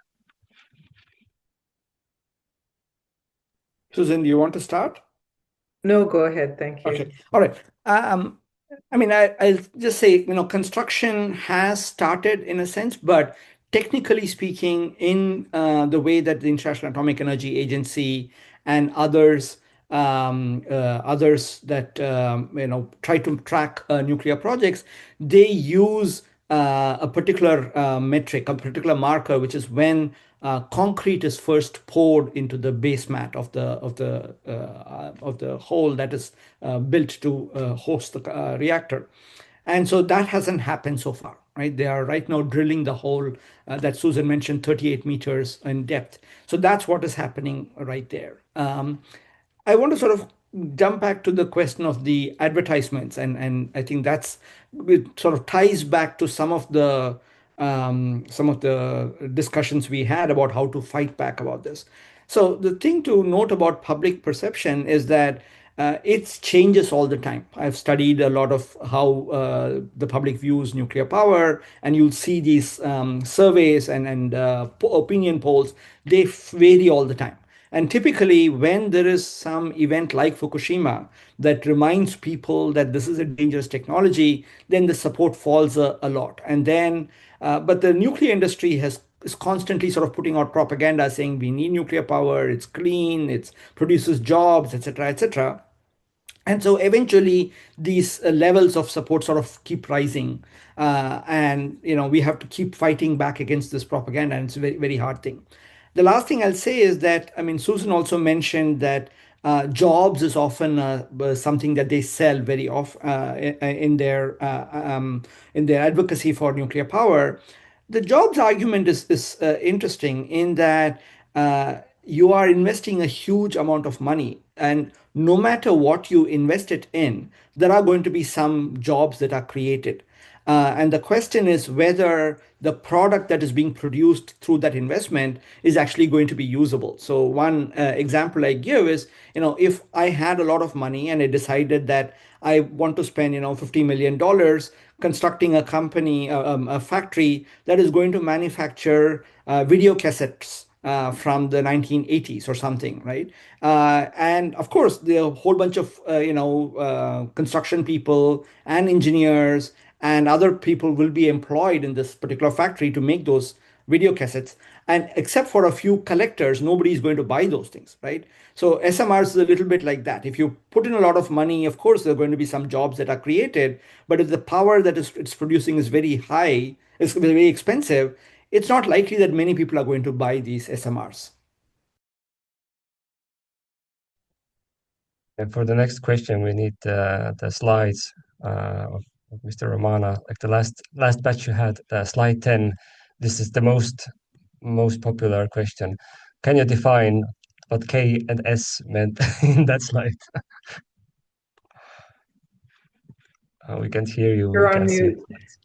Susan, do you want to start? No, go ahead. Thank you. Okay. All right. I mean, I'll just say, construction has started in a sense, but technically speaking, in the way that the International Atomic Energy Agency and others that try to track nuclear projects, they use a particular metric, a particular marker, which is when concrete is first poured into the base mat of the hole that is built to host the reactor. And so that hasn't happened so far, right? They are right now drilling the hole that Susan mentioned, 38 meters in depth. So that's what is happening right there. I want to sort of jump back to the question of the advertisements, and I think it sort of ties back to some of the discussions we had about how to fight back about this. So the thing to note about public perception is that it changes all the time. I've studied a lot of how the public views nuclear power, and you'll see these surveys and opinion polls. They vary all the time. And typically, when there is some event like Fukushima that reminds people that this is a dangerous technology, then the support falls a lot. And then, but the nuclear industry is constantly sort of putting out propaganda saying we need nuclear power, it's clean, it produces jobs, etc., etc. And so eventually these levels of support sort of keep rising, and we have to keep fighting back against this propaganda, and it's a very, very hard thing. The last thing I'll say is that, I mean, Susan also mentioned that jobs is often something that they sell very often in their advocacy for nuclear power. The jobs argument is interesting in that you are investing a huge amount of money, and no matter what you invest it in, there are going to be some jobs that are created. And the question is whether the product that is being produced through that investment is actually going to be usable. So one example I give is, if I had a lot of money and I decided that I want to spend, $50 million constructing a company, a factory that is going to manufacture video cassettes from the 1980s or something, right? And of course, there are a whole bunch of construction people and engineers and other people will be employed in this particular factory to make those video cassettes. And except for a few collectors, nobody is going to buy those things, right? So SMRs is a little bit like that. If you put in a lot of money, of course, there are going to be some jobs that are created. But if the power that it's producing is very high, it's very expensive, it's not likely that many people are going to buy these SMRs. And for the next question, we need the slides of Mr. Romana. Like the last batch you had, slide 10. This is the most popular question. Can you define what K and S meant in that slide? We can't hear you. You're We on can't see mute. the slides.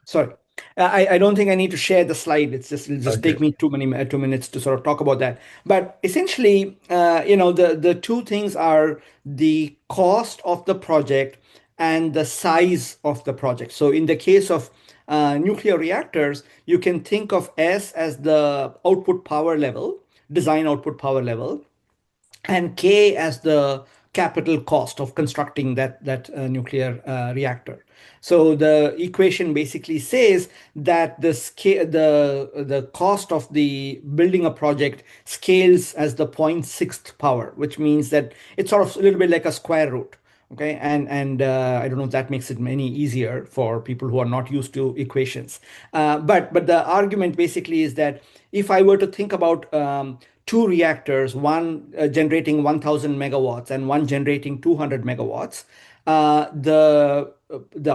Sorry. I don't think I need to share the slide. It'll just Okay. take me 2 minutes to sort of talk about that. But essentially, the two things are the cost of the project and the size of the project. So in the case of nuclear reactors, you can think of S as the output power level, design output power level, and K as the capital cost of constructing that nuclear reactor. So the equation basically says that the cost of the building a project scales as the 0.6th power, which means that it's sort of a little bit like a square root. Okay, and I don't know if that makes it any easier for people who are not used to equations. But the argument basically is that if I were to think about two reactors, one generating 1,000 megawatts and one generating 200 megawatts, the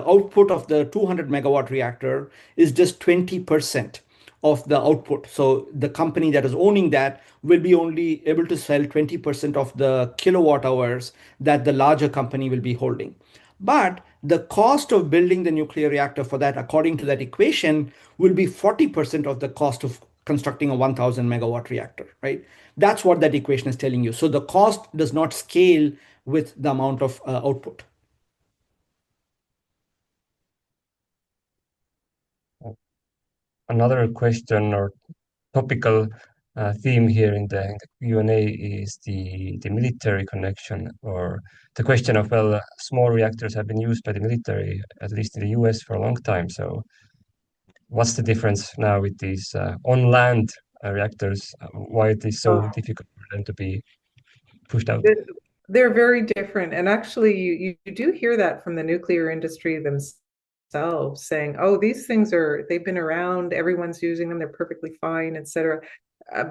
output of the 200 megawatt reactor is just 20% of the output. So the company that is owning that will be only able to sell 20% of the kilowatt hours that the larger company will be holding. But the cost of building the nuclear reactor for that, according to that equation, will be 40% of the cost of constructing a 1,000 megawatt reactor, right? That's what that equation is telling you. So the cost does not scale with the amount of output. Another question or topical theme here in the Q&A is the military connection, or the question of, well, small reactors have been used by the military, at least in the US, for a long time. So what's the difference now with these on-land reactors? Why it is so difficult for them to be pushed out? They're very different. And actually, you do hear that from the nuclear industry themselves saying, oh, these things they've been around, everyone's using them, they're perfectly fine, etc.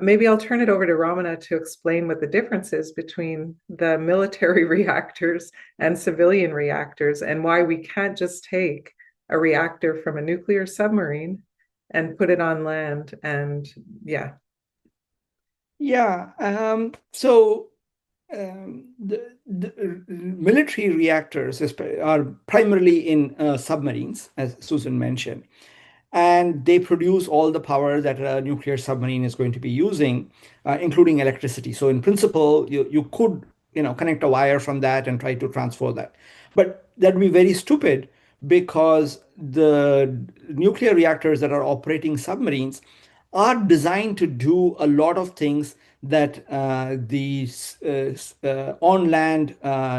Maybe I'll turn it over to Ramana to explain what the difference is between the military reactors and civilian reactors and why we can't just take a reactor from a nuclear submarine and put it on land. And yeah. Yeah. The military reactors are primarily in submarines, as Susan mentioned, and they produce all the power that a nuclear submarine is going to be using, including electricity. So in principle, you could connect a wire from that and try to transfer that, but that'd be very stupid because the nuclear reactors that are operating submarines are designed to do a lot of things that these on-land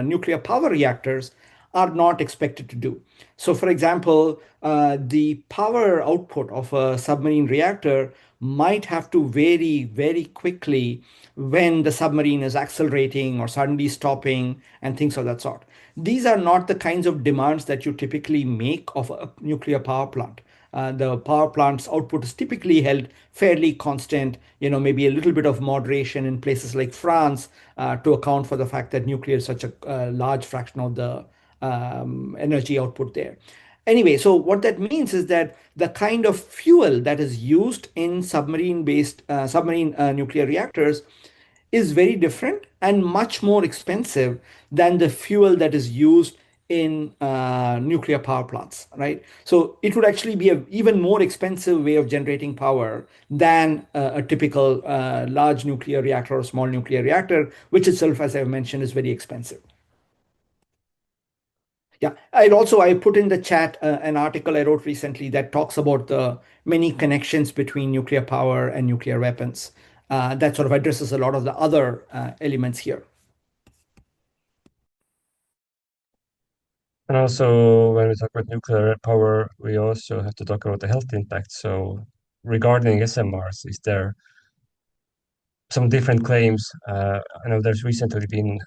nuclear power reactors are not expected to do. So, for example, the power output of a submarine reactor might have to vary very quickly when the submarine is accelerating or suddenly stopping and things of that sort. These are not the kinds of demands that you typically make of a nuclear power plant. The power plant's output is typically held fairly constant, maybe a little bit of moderation in places like France to account for the fact that nuclear is such a large fraction of the energy output there. Anyway, so what that means is that the kind of fuel that is used in submarine nuclear reactors is very different and much more expensive than the fuel that is used in nuclear power plants, right? So it would actually be an even more expensive way of generating power than a typical large nuclear reactor or small nuclear reactor, which itself, as I've mentioned, is very expensive. Yeah, I put in the chat an article I wrote recently that talks about the many connections between nuclear power and nuclear weapons. That sort of addresses a lot of the other elements here. And also, when we talk about nuclear power, we also have to talk about the health impact. So, regarding SMRs, is there some different claims? I know there's recently been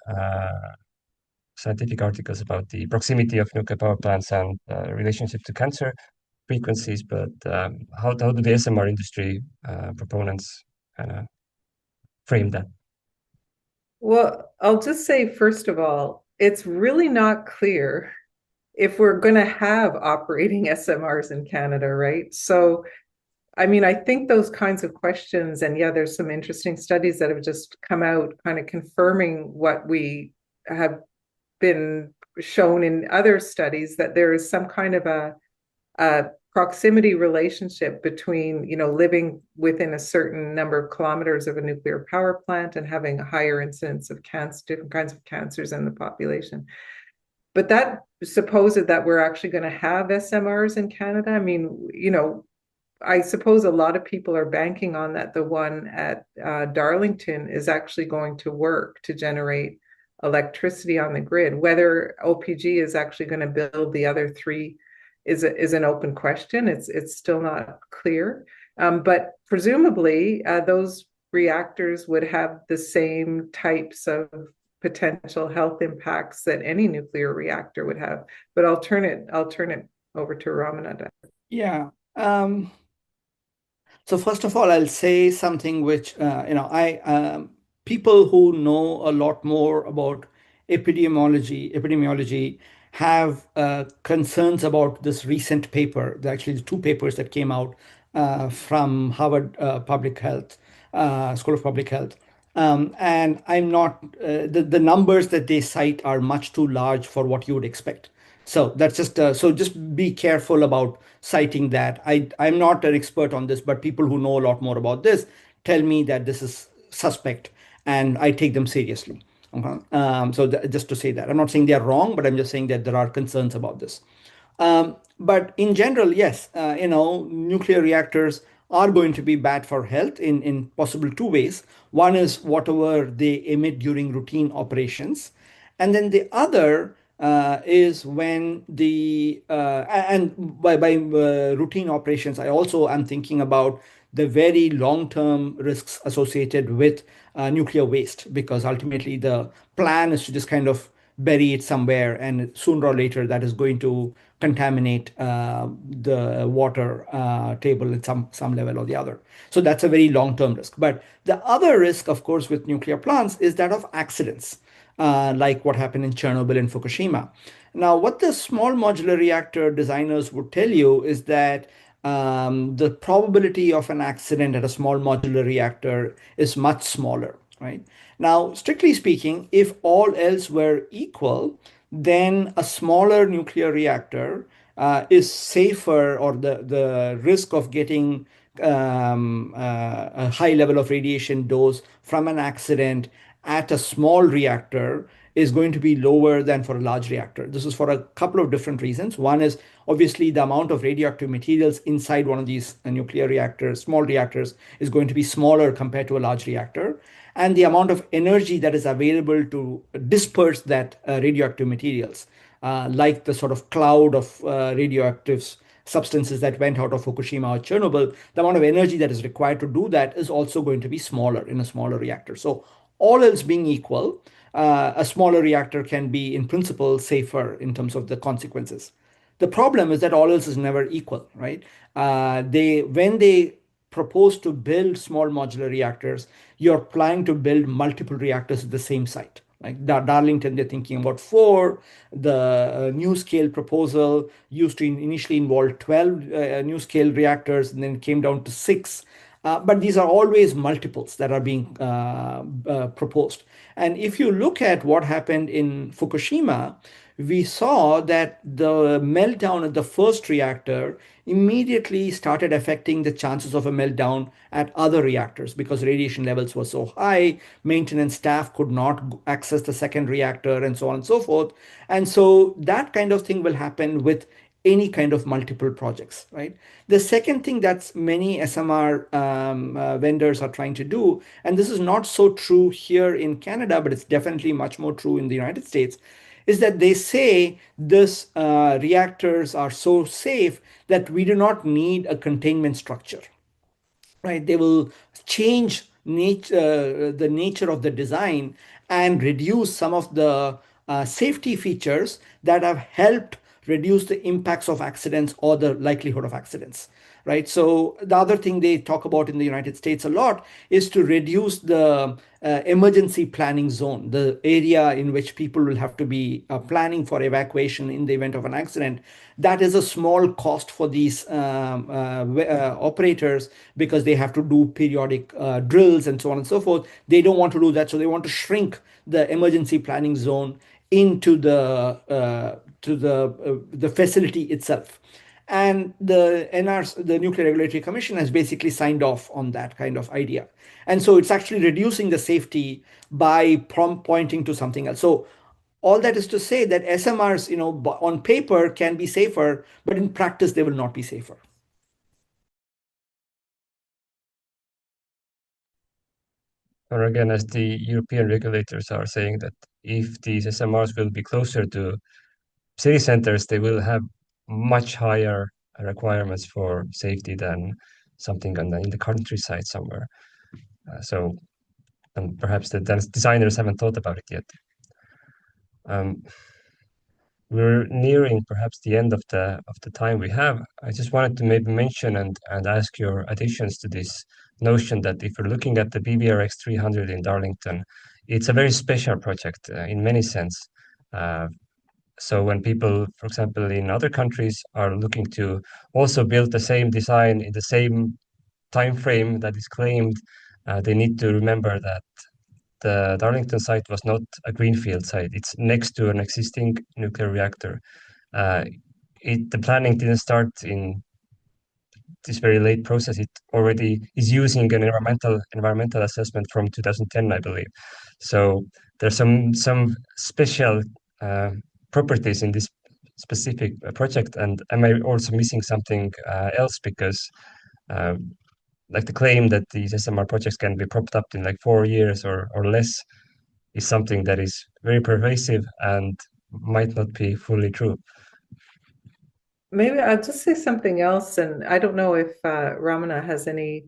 scientific articles about the proximity of nuclear power plants and relationship to cancer frequencies, but how do the SMR industry proponents frame that? Well, I'll just say, first of all, it's really not clear if we're going to have operating SMRs in Canada, right? So, I mean, I think those kinds of questions, and yeah, there's some interesting studies that have just come out kind of confirming what we have been shown in other studies, that there is some kind of a proximity relationship between, living within a certain number of kilometers of a nuclear power plant and having a higher incidence of cancer, different kinds of cancers in the population. But that supposes that we're actually going to have SMRs in Canada. I mean, I suppose a lot of people are banking on that the one at Darlington is actually going to work to generate electricity on the grid. Whether OPG is actually going to build the other three is an open question. It's still not clear. But presumably those reactors would have the same types of potential health impacts that any nuclear reactor would have. But I'll turn it over to Ramana. Yeah. So first of all, I'll say something which people who know a lot more about epidemiology have concerns about this recent paper. There are actually two papers that came out from Harvard Public Health School of Public Health. And I'm not the numbers that they cite are much too large for what you would expect. So that's just be careful about citing that. I'm not an expert on this, but people who know a lot more about this tell me that this is suspect, and I take them seriously. Okay? Just to say that, I'm not saying they're wrong, but I'm just saying that there are concerns about this. But in general, yes, nuclear reactors are going to be bad for health in possible two ways. One is whatever they emit during routine operations. And then the other is when and by routine operations, I also am thinking about the very long-term risks associated with nuclear waste, because ultimately the plan is to just kind of bury it somewhere, and sooner or later that is going to contaminate the water table at some level or the other. So that's a very long-term risk. But the other risk, of course, with nuclear plants is that of accidents, like what happened in Chernobyl and Fukushima. Now, what the small modular reactor designers would tell you is that the probability of an accident at a small modular reactor is much smaller, right? Now, strictly speaking, if all else were equal, then a smaller nuclear reactor is safer, or the risk of getting a high level of radiation dose from an accident at a small reactor is going to be lower than for a large reactor. This is for a couple of different reasons. One is obviously the amount of radioactive materials inside one of these nuclear reactors, small reactors, is going to be smaller compared to a large reactor. And the amount of energy that is available to disperse that radioactive materials, like the sort of cloud of radioactive substances that went out of Fukushima or Chernobyl, the amount of energy that is required to do that is also going to be smaller in a smaller reactor. So all else being equal, a smaller reactor can be, in principle, safer in terms of the consequences. The problem is that all else is never equal, right? When they propose to build small modular reactors, you're planning to build multiple reactors at the same site. Like Darlington, they're thinking about 4. The NuScale proposal used to initially involve 12 NuScale reactors, and then came down to 6. But these are always multiples that are being proposed. And if you look at what happened in Fukushima, we saw that the meltdown at the first reactor immediately started affecting the chances of a meltdown at other reactors, because radiation levels were so high, maintenance staff could not access the second reactor, and so on and so forth. And so that kind of thing will happen with any kind of multiple projects, right? The second thing that many SMR vendors are trying to do, and this is not so true here in Canada, but it's definitely much more true in the United States, is that they say this reactors are so safe that we do not need a containment structure, right? They will change the nature of the design and reduce some of the safety features that have helped reduce the impacts of accidents or the likelihood of accidents, right? So the other thing they talk about in the United States a lot is to reduce the emergency planning zone, the area in which people will have to be planning for evacuation in the event of an accident. That is a small cost for these operators, because they have to do periodic drills and so on and so forth. They don't want to do that, so they want to shrink the emergency planning zone into the facility itself. And the Nuclear Regulatory Commission has basically signed off on that kind of idea. And so it's actually reducing the safety by pointing to something else. So all that is to say that SMRs, on paper can be safer, but in practice they will not be safer. Or again, as the European regulators are saying that if these SMRs will be closer to city centers, they will have much higher requirements for safety than something in the countryside somewhere. And perhaps the designers haven't thought about it yet. We're nearing perhaps the end of the time we have. I just wanted to maybe mention and ask your additions to this notion that if you're looking at the BBRX 300 in Darlington, it's a very special project in many sense. So when people, for example, in other countries are looking to also build the same design in the same time frame that is claimed, they need to remember that the Darlington site was not a greenfield site. It's next to an existing nuclear reactor. The planning didn't start in this very late process, it already is using an environmental assessment from 2010, I believe. So there's some special properties in this specific project. And am I also missing something else? Because like the claim that these SMR projects can be propped up in like 4 years or less is something that is very pervasive and might not be fully true. Maybe I'll just say something else, and I don't know if Ramana has any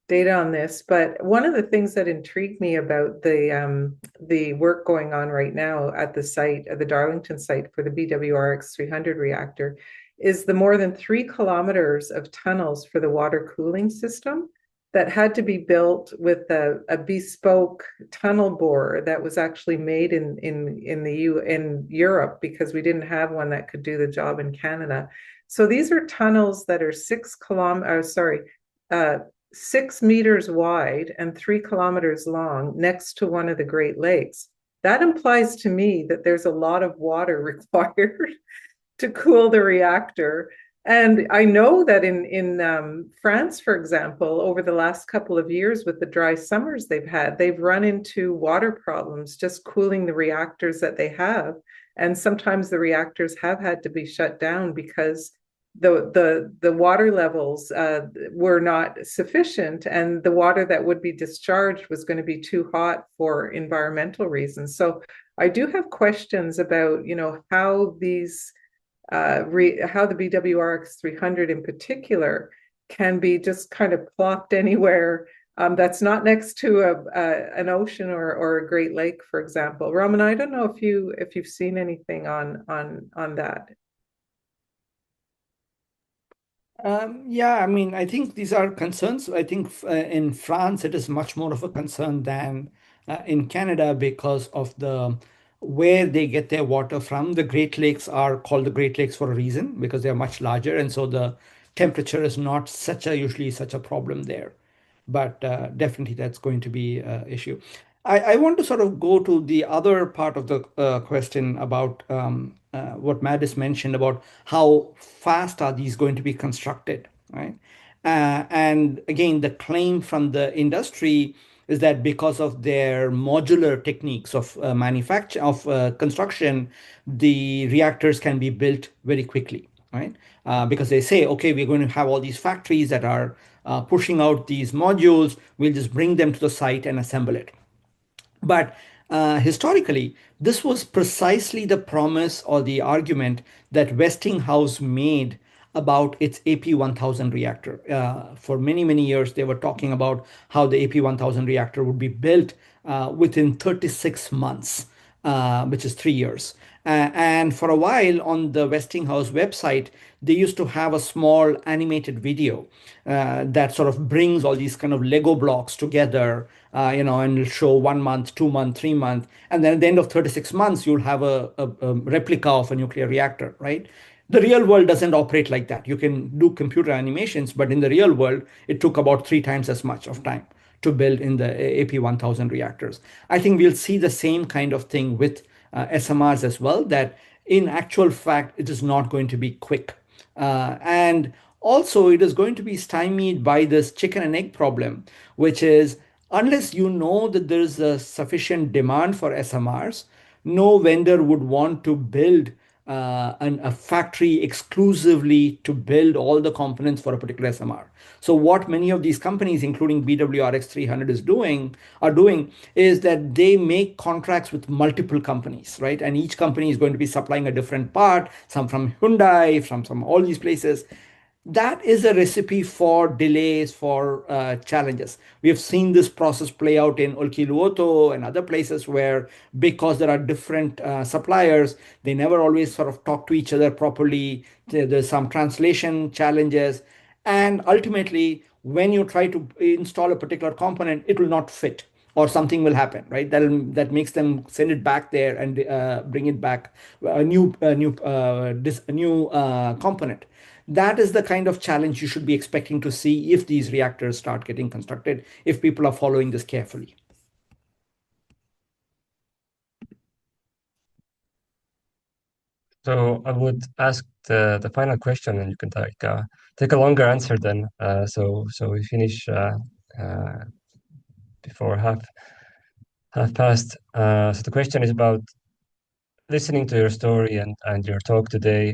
data on this, but one of the things that intrigued me about the work going on right now at the site, at the Darlington site for the BWRX 300 reactor, is the more than 3 kilometers of tunnels for the water cooling system that had to be built with a bespoke tunnel bore that was actually made in Europe, because we didn't have one that could do the job in Canada. So these are tunnels that are 6 meters wide and 3 kilometers long next to one of the Great Lakes. That implies to me that there's a lot of water required to cool the reactor. And I know that in France, for example, over the last couple of years with the dry summers they've run into water problems just cooling the reactors that they have. And sometimes the reactors have had to be shut down because the water levels were not sufficient, and the water that would be discharged was going to be too hot for environmental reasons. So I do have questions about, how these how the BWRX 300 in particular can be just kind of plopped anywhere that's not next to an ocean or a Great Lake, for example. Raman, I don't know if you've seen anything on that. Yeah, I mean, I think these are concerns. I think in France, it is much more of a concern than in Canada because of where they get their water from. The Great Lakes are called the Great Lakes for a reason because they are much larger, and so the temperature is not usually such a problem there. But definitely that's going to be an issue. I want to sort of go to the other part of the question about what Maddis mentioned about how fast are these going to be constructed, right? And again, the claim from the industry is that because of their modular techniques of manufacture of construction, the reactors can be built very quickly, right? Because they say, okay, we're going to have all these factories that are pushing out these modules. We'll just bring them to the site and assemble it. But historically, this was precisely the promise or the argument that Westinghouse made about its AP1000 reactor. For many, many years, they were talking about how the AP1000 reactor would be built within 36 months, which is 3 years. And for a while on the Westinghouse website, they used to have a small animated video that sort of brings all these kind of Lego blocks together, and it'll show 1 month, 2 month, 3 month. And then at the end of 36 months, you'll have a replica of a nuclear reactor, right? The real world doesn't operate like that. You can do computer animations, but in the real world, it took about 3 times as much of time to build in the AP1000 reactors. I think we'll see the same kind of thing with SMRs as well, that in actual fact, it is not going to be quick. And also, it is going to be stymied by this chicken and egg problem, which is unless you know that there is a sufficient demand for SMRs, no vendor would want to build a factory exclusively to build all the components for a particular SMR. So what many of these companies, including BWRX 300, are doing is that they make contracts with multiple companies, right? And each company is going to be supplying a different part, some from Hyundai, from all these places. That is a recipe for delays, for challenges. We have seen this process play out in Olkiluoto and other places where, because there are different suppliers, they never always sort of talk to each other properly. There's some translation challenges. And ultimately, when you try to install a particular component, it will not fit or something will happen, right? That makes them send it back there and bring it back a new component. That is the kind of challenge you should be expecting to see if these reactors start getting constructed, if people are following this carefully. So I would ask the final question, and you can take a longer answer then. So we finish before half past. So the question is about listening to your story and your talk today.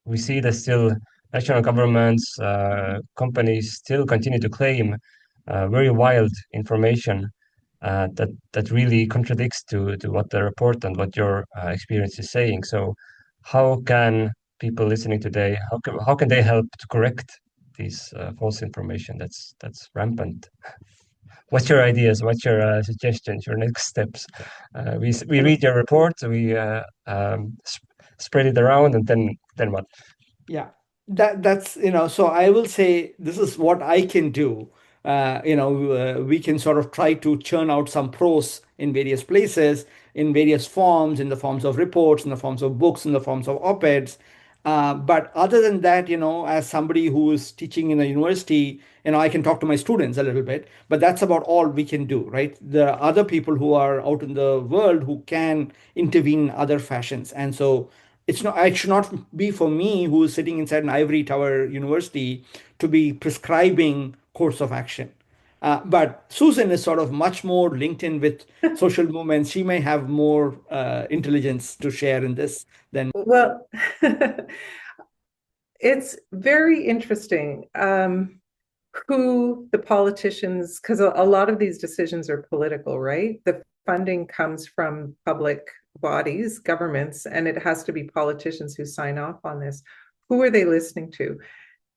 We see that still national governments, companies still continue to claim very wild information that really contradicts to what the report and what your experience is saying. So, how can people listening today how can they help to correct this false information that's rampant? What's your ideas? What's your suggestions? Your next steps? We read your report, we spread it around, and then what? Yeah, that's so I will say this is what I can do. We can sort of try to churn out some prose in various places, in various forms, in the forms of reports, in the forms of books, in the forms of op-eds. But other than that, as somebody who is teaching in a university, I can talk to my students a little bit, but that's about all we can do, right? There are other people who are out in the world who can intervene in other fashions. And so it should not be for me who is sitting inside an ivory tower university to be prescribing course of action. But Susan is sort of much more linked in with social movements. She may have more intelligence to share in this than. Well, it's very interesting who the politicians, because a lot of these decisions are political, right? The funding comes from public bodies, governments, and it has to be politicians who sign off on this. Who are they listening to?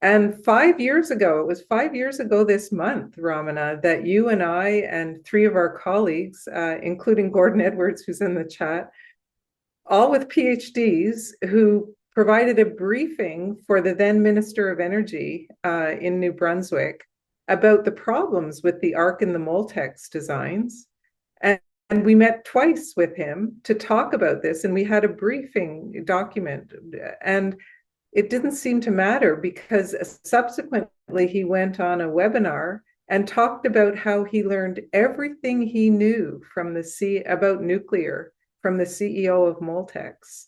And 5 years ago, it was 5 years ago this month, Ramana, that you and I and three of our colleagues, including Gordon Edwards, who's in the chat, all with PhDs, who provided a briefing for the then Minister of Energy in New Brunswick about the problems with the ARC and the Moltex designs. And we met twice with him to talk about this, and we had a briefing document. And it didn't seem to matter because subsequently he went on a webinar and talked about how he learned everything he knew from about nuclear from the CEO of Moltex.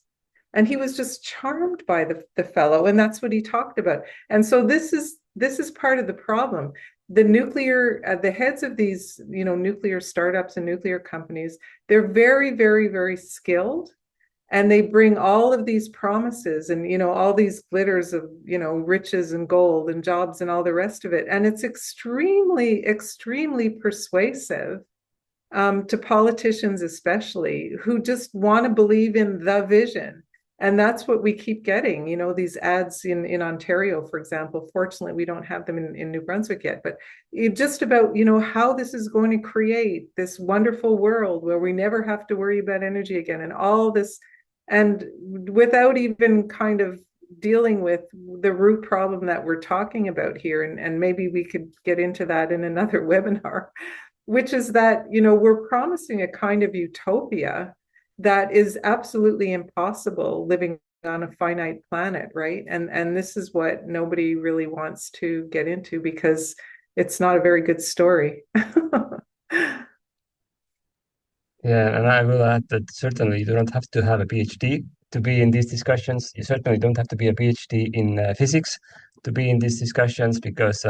And he was just charmed by the fellow, and that's what he talked about. And so this is part of the problem. The heads of these, nuclear startups and nuclear companies, they're very, very, very skilled. And they bring all of these promises and, all these glitters of, riches and gold and jobs and all the rest of it. And it's extremely, extremely persuasive to politicians, especially, who just want to believe in the vision. And that's what we keep getting, these ads in Ontario, for example. Fortunately, we don't have them in New Brunswick yet, but just about, how this is going to create this wonderful world where we never have to worry about energy again and all this. And without even kind of dealing with the root problem that we're talking about here, and maybe we could get into that in another webinar, which is that, we're promising a kind of utopia that is absolutely impossible living on a finite planet, right? And this is what nobody really wants to get into because it's not a very good story. Yeah, and I will add that certainly you don't have to have a PhD to be in these discussions. You certainly don't have to be a PhD in physics to be in these discussions because,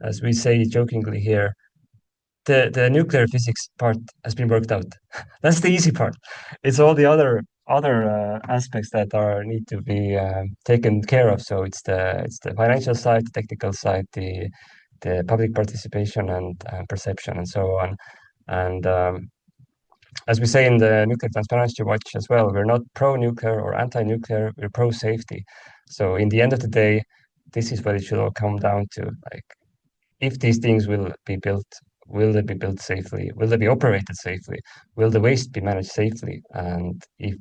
as we say jokingly here, the nuclear physics part has been worked out. That's the easy part. It's all the other aspects that need to be taken care of. So it's the financial side, the technical side, the public participation and perception and so on. And as we say in the Nuclear Transparency Watch as well, we're not pro-nuclear or anti-nuclear, we're pro-safety. So in the end of the day, this is what it should all come down to. Like, if these things will be built, will they be built safely? Will they be operated safely? Will the waste be managed safely? And if,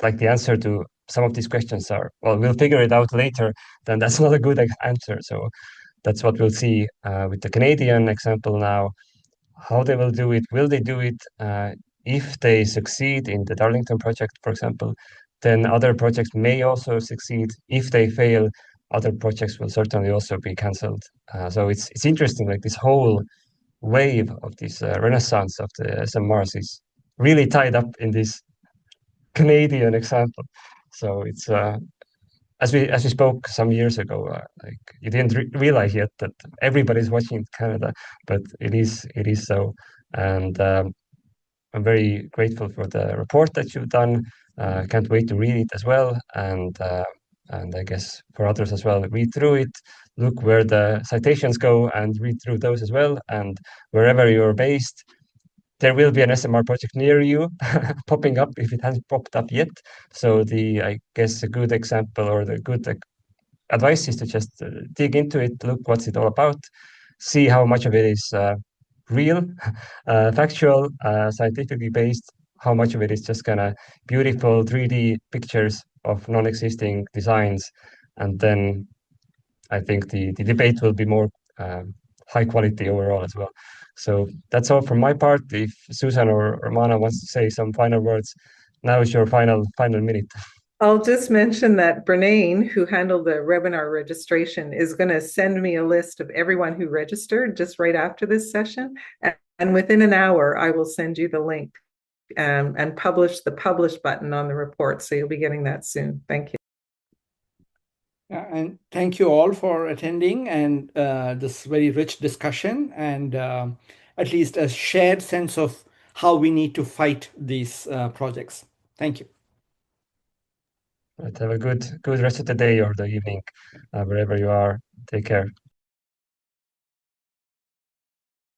like, the answer to some of these questions are, well, we'll figure it out later, then that's not a good answer. So that's what we'll see with the Canadian example now. How they will do it, will they do it? If they succeed in the Darlington project, for example, then other projects may also succeed. If they fail, other projects will certainly also be cancelled. So it's interesting, like this whole wave of this renaissance of the SMRs is really tied up in this Canadian example. So it's as we spoke some years ago, like you didn't realize yet that everybody's watching Canada, but it is so. And I'm very grateful for the report that you've done. Can't wait to read it as well, and I guess for others as well, read through it, look where the citations go, and read through those as well. And wherever you're based, there will be an SMR project near you popping up if it hasn't popped up yet. So I guess a good example or the good advice is to just dig into it, look what's it all about, see how much of it is real, factual, scientifically based, how much of it is just kind of beautiful 3D pictures of non-existing designs. And then I think the debate will be more high quality overall as well. So that's all from my part. If Susan or Mana wants to say some final words, now is your final minute. I'll just mention that Bernane, who handled the webinar registration, is going to send me a list of everyone who registered just right after this session. And within an hour, I will send you the link and publish the publish button on the report. So you'll be getting that soon. Thank you. And thank you all for attending and this very rich discussion and at least a shared sense of how we need to fight these projects. Thank you. Right, have a good rest of the day or the evening, wherever you are. Take care.